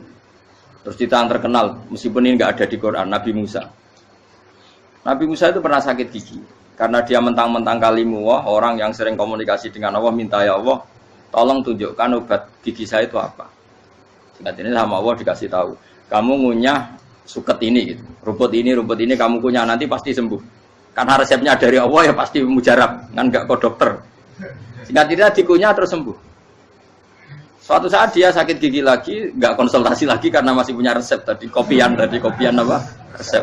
Terus cerita yang terkenal, meskipun ini nggak ada di Quran, Nabi Musa. Nabi Musa itu pernah sakit gigi. Karena dia mentang-mentang kalimullah, orang yang sering komunikasi dengan Allah, minta ya Allah, tolong tunjukkan obat gigi saya itu apa. Singkat ini sama Allah dikasih tahu. Kamu ngunyah suket ini, gitu. rumput ini kamu kunyah nanti pasti sembuh. Karena resepnya dari Allah ya pasti mujarab, kan nggak ke dokter. Singkat cerita dikunyah terus sembuh. Suatu saat dia sakit gigi lagi, nggak konsultasi lagi karena masih punya resep tadi kopian apa resep.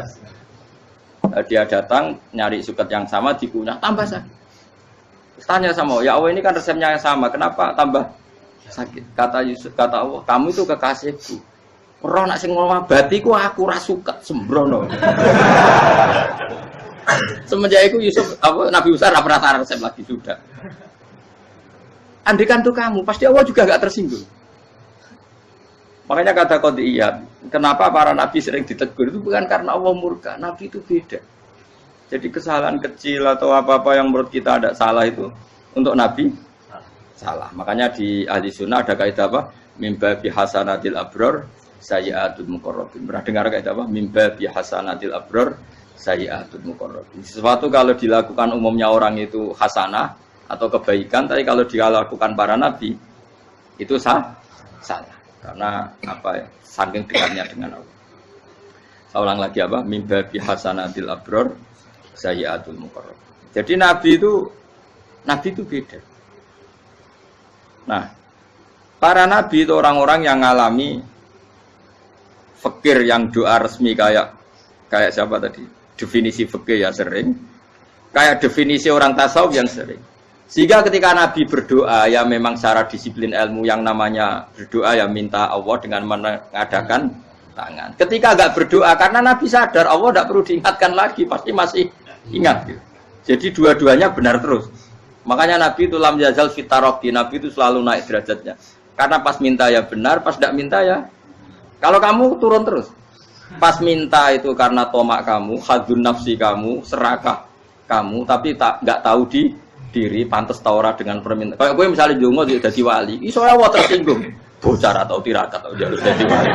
Dia datang nyari suket yang sama dikunyah tambah sakit. Tanya sama Allah, ya Allah ini kan resepnya yang sama, kenapa tambah sakit? Kata Allah, kamu itu kekasihku. Roh nak sing ngobati ku aku ra suket sembrono. Semenjak itu Nabi Musa tidak pernah taruh resep lagi sudah. Andikan tuh kamu, pasti Allah juga nggak tersinggung. Makanya kata qadiyat, kenapa para nabi sering ditegur itu bukan karena Allah murka, nabi itu beda. Jadi kesalahan kecil atau apa-apa yang menurut kita ada salah itu untuk nabi salah. Makanya di ahli sunnah ada kaidah apa? Mimba bi hasanatil abror sayyi'atul muqarrabin. Pernah dengar kaidah apa? Mimba bi hasanatil abror sayyi'atul muqarrabin. Sesuatu kalau dilakukan umumnya orang itu hasanah atau kebaikan, tapi kalau dilakukan para nabi itu salah. Karena apa ya? Saking dekatnya dengan Allah. Saya ulang lagi apa? Mimba bi hasanatil abror sayyi'atul muqarrabin. Jadi nabi itu beda. Nah, para nabi itu orang-orang yang mengalami fikir yang doa resmi kayak siapa tadi? Definisi fikir ya sering. Kayak definisi orang tasawuf yang sering. Sehingga ketika nabi berdoa ya memang secara disiplin ilmu yang namanya berdoa ya minta Allah dengan mengadakan tangan. Ketika enggak berdoa karena nabi sadar Allah tidak perlu diingatkan lagi, pasti masih ingat gitu. Jadi dua-duanya benar terus. Makanya Nabi itu lam yazal fitaroki, Nabi itu selalu naik derajatnya. Karena pas minta ya benar, pas tidak minta ya. Kalau kamu turun terus. Pas minta itu karena tomak kamu, hadun nafsi kamu, serakah kamu, tapi nggak tahu diri, pantas taura dengan permintaan. Kayak gue misalnya jongo jadi wali, iso Allah tersinggung. Bocah atau tirakat atau jalur jadi wali.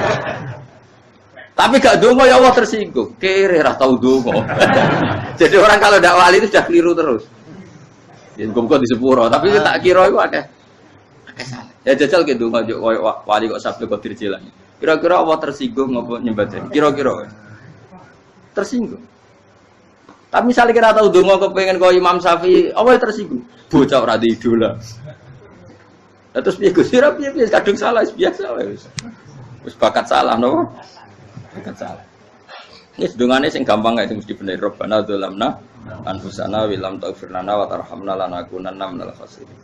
Tapi gak dongo ya Allah tersinggung. Kere ra tau dongo. Jadi orang kalau ndak wali itu sudah keliru terus. Ya kok di sepuro, tapi tak kira itu ada salah. Ya jajal gitu dongo koyo wali kok sabda kok dirjelani. Kira-kira Allah tersinggung ngopo nyembadani? Kira-kira tersinggung. Tapi misalnya kira tahu dongo kepengen koyo Imam Syafi'i, Allah tersinggung. Bocah ora di idola. Terus piye Gus? Piye kadung salah biasa wis. Wis bakat salah no. Salah. Ini sedungannya sing gampang itu mesti bener. Rabbana dzalamna anfusana wa lam taghfir lana wa tarhamna lanakunanna minal khasirin.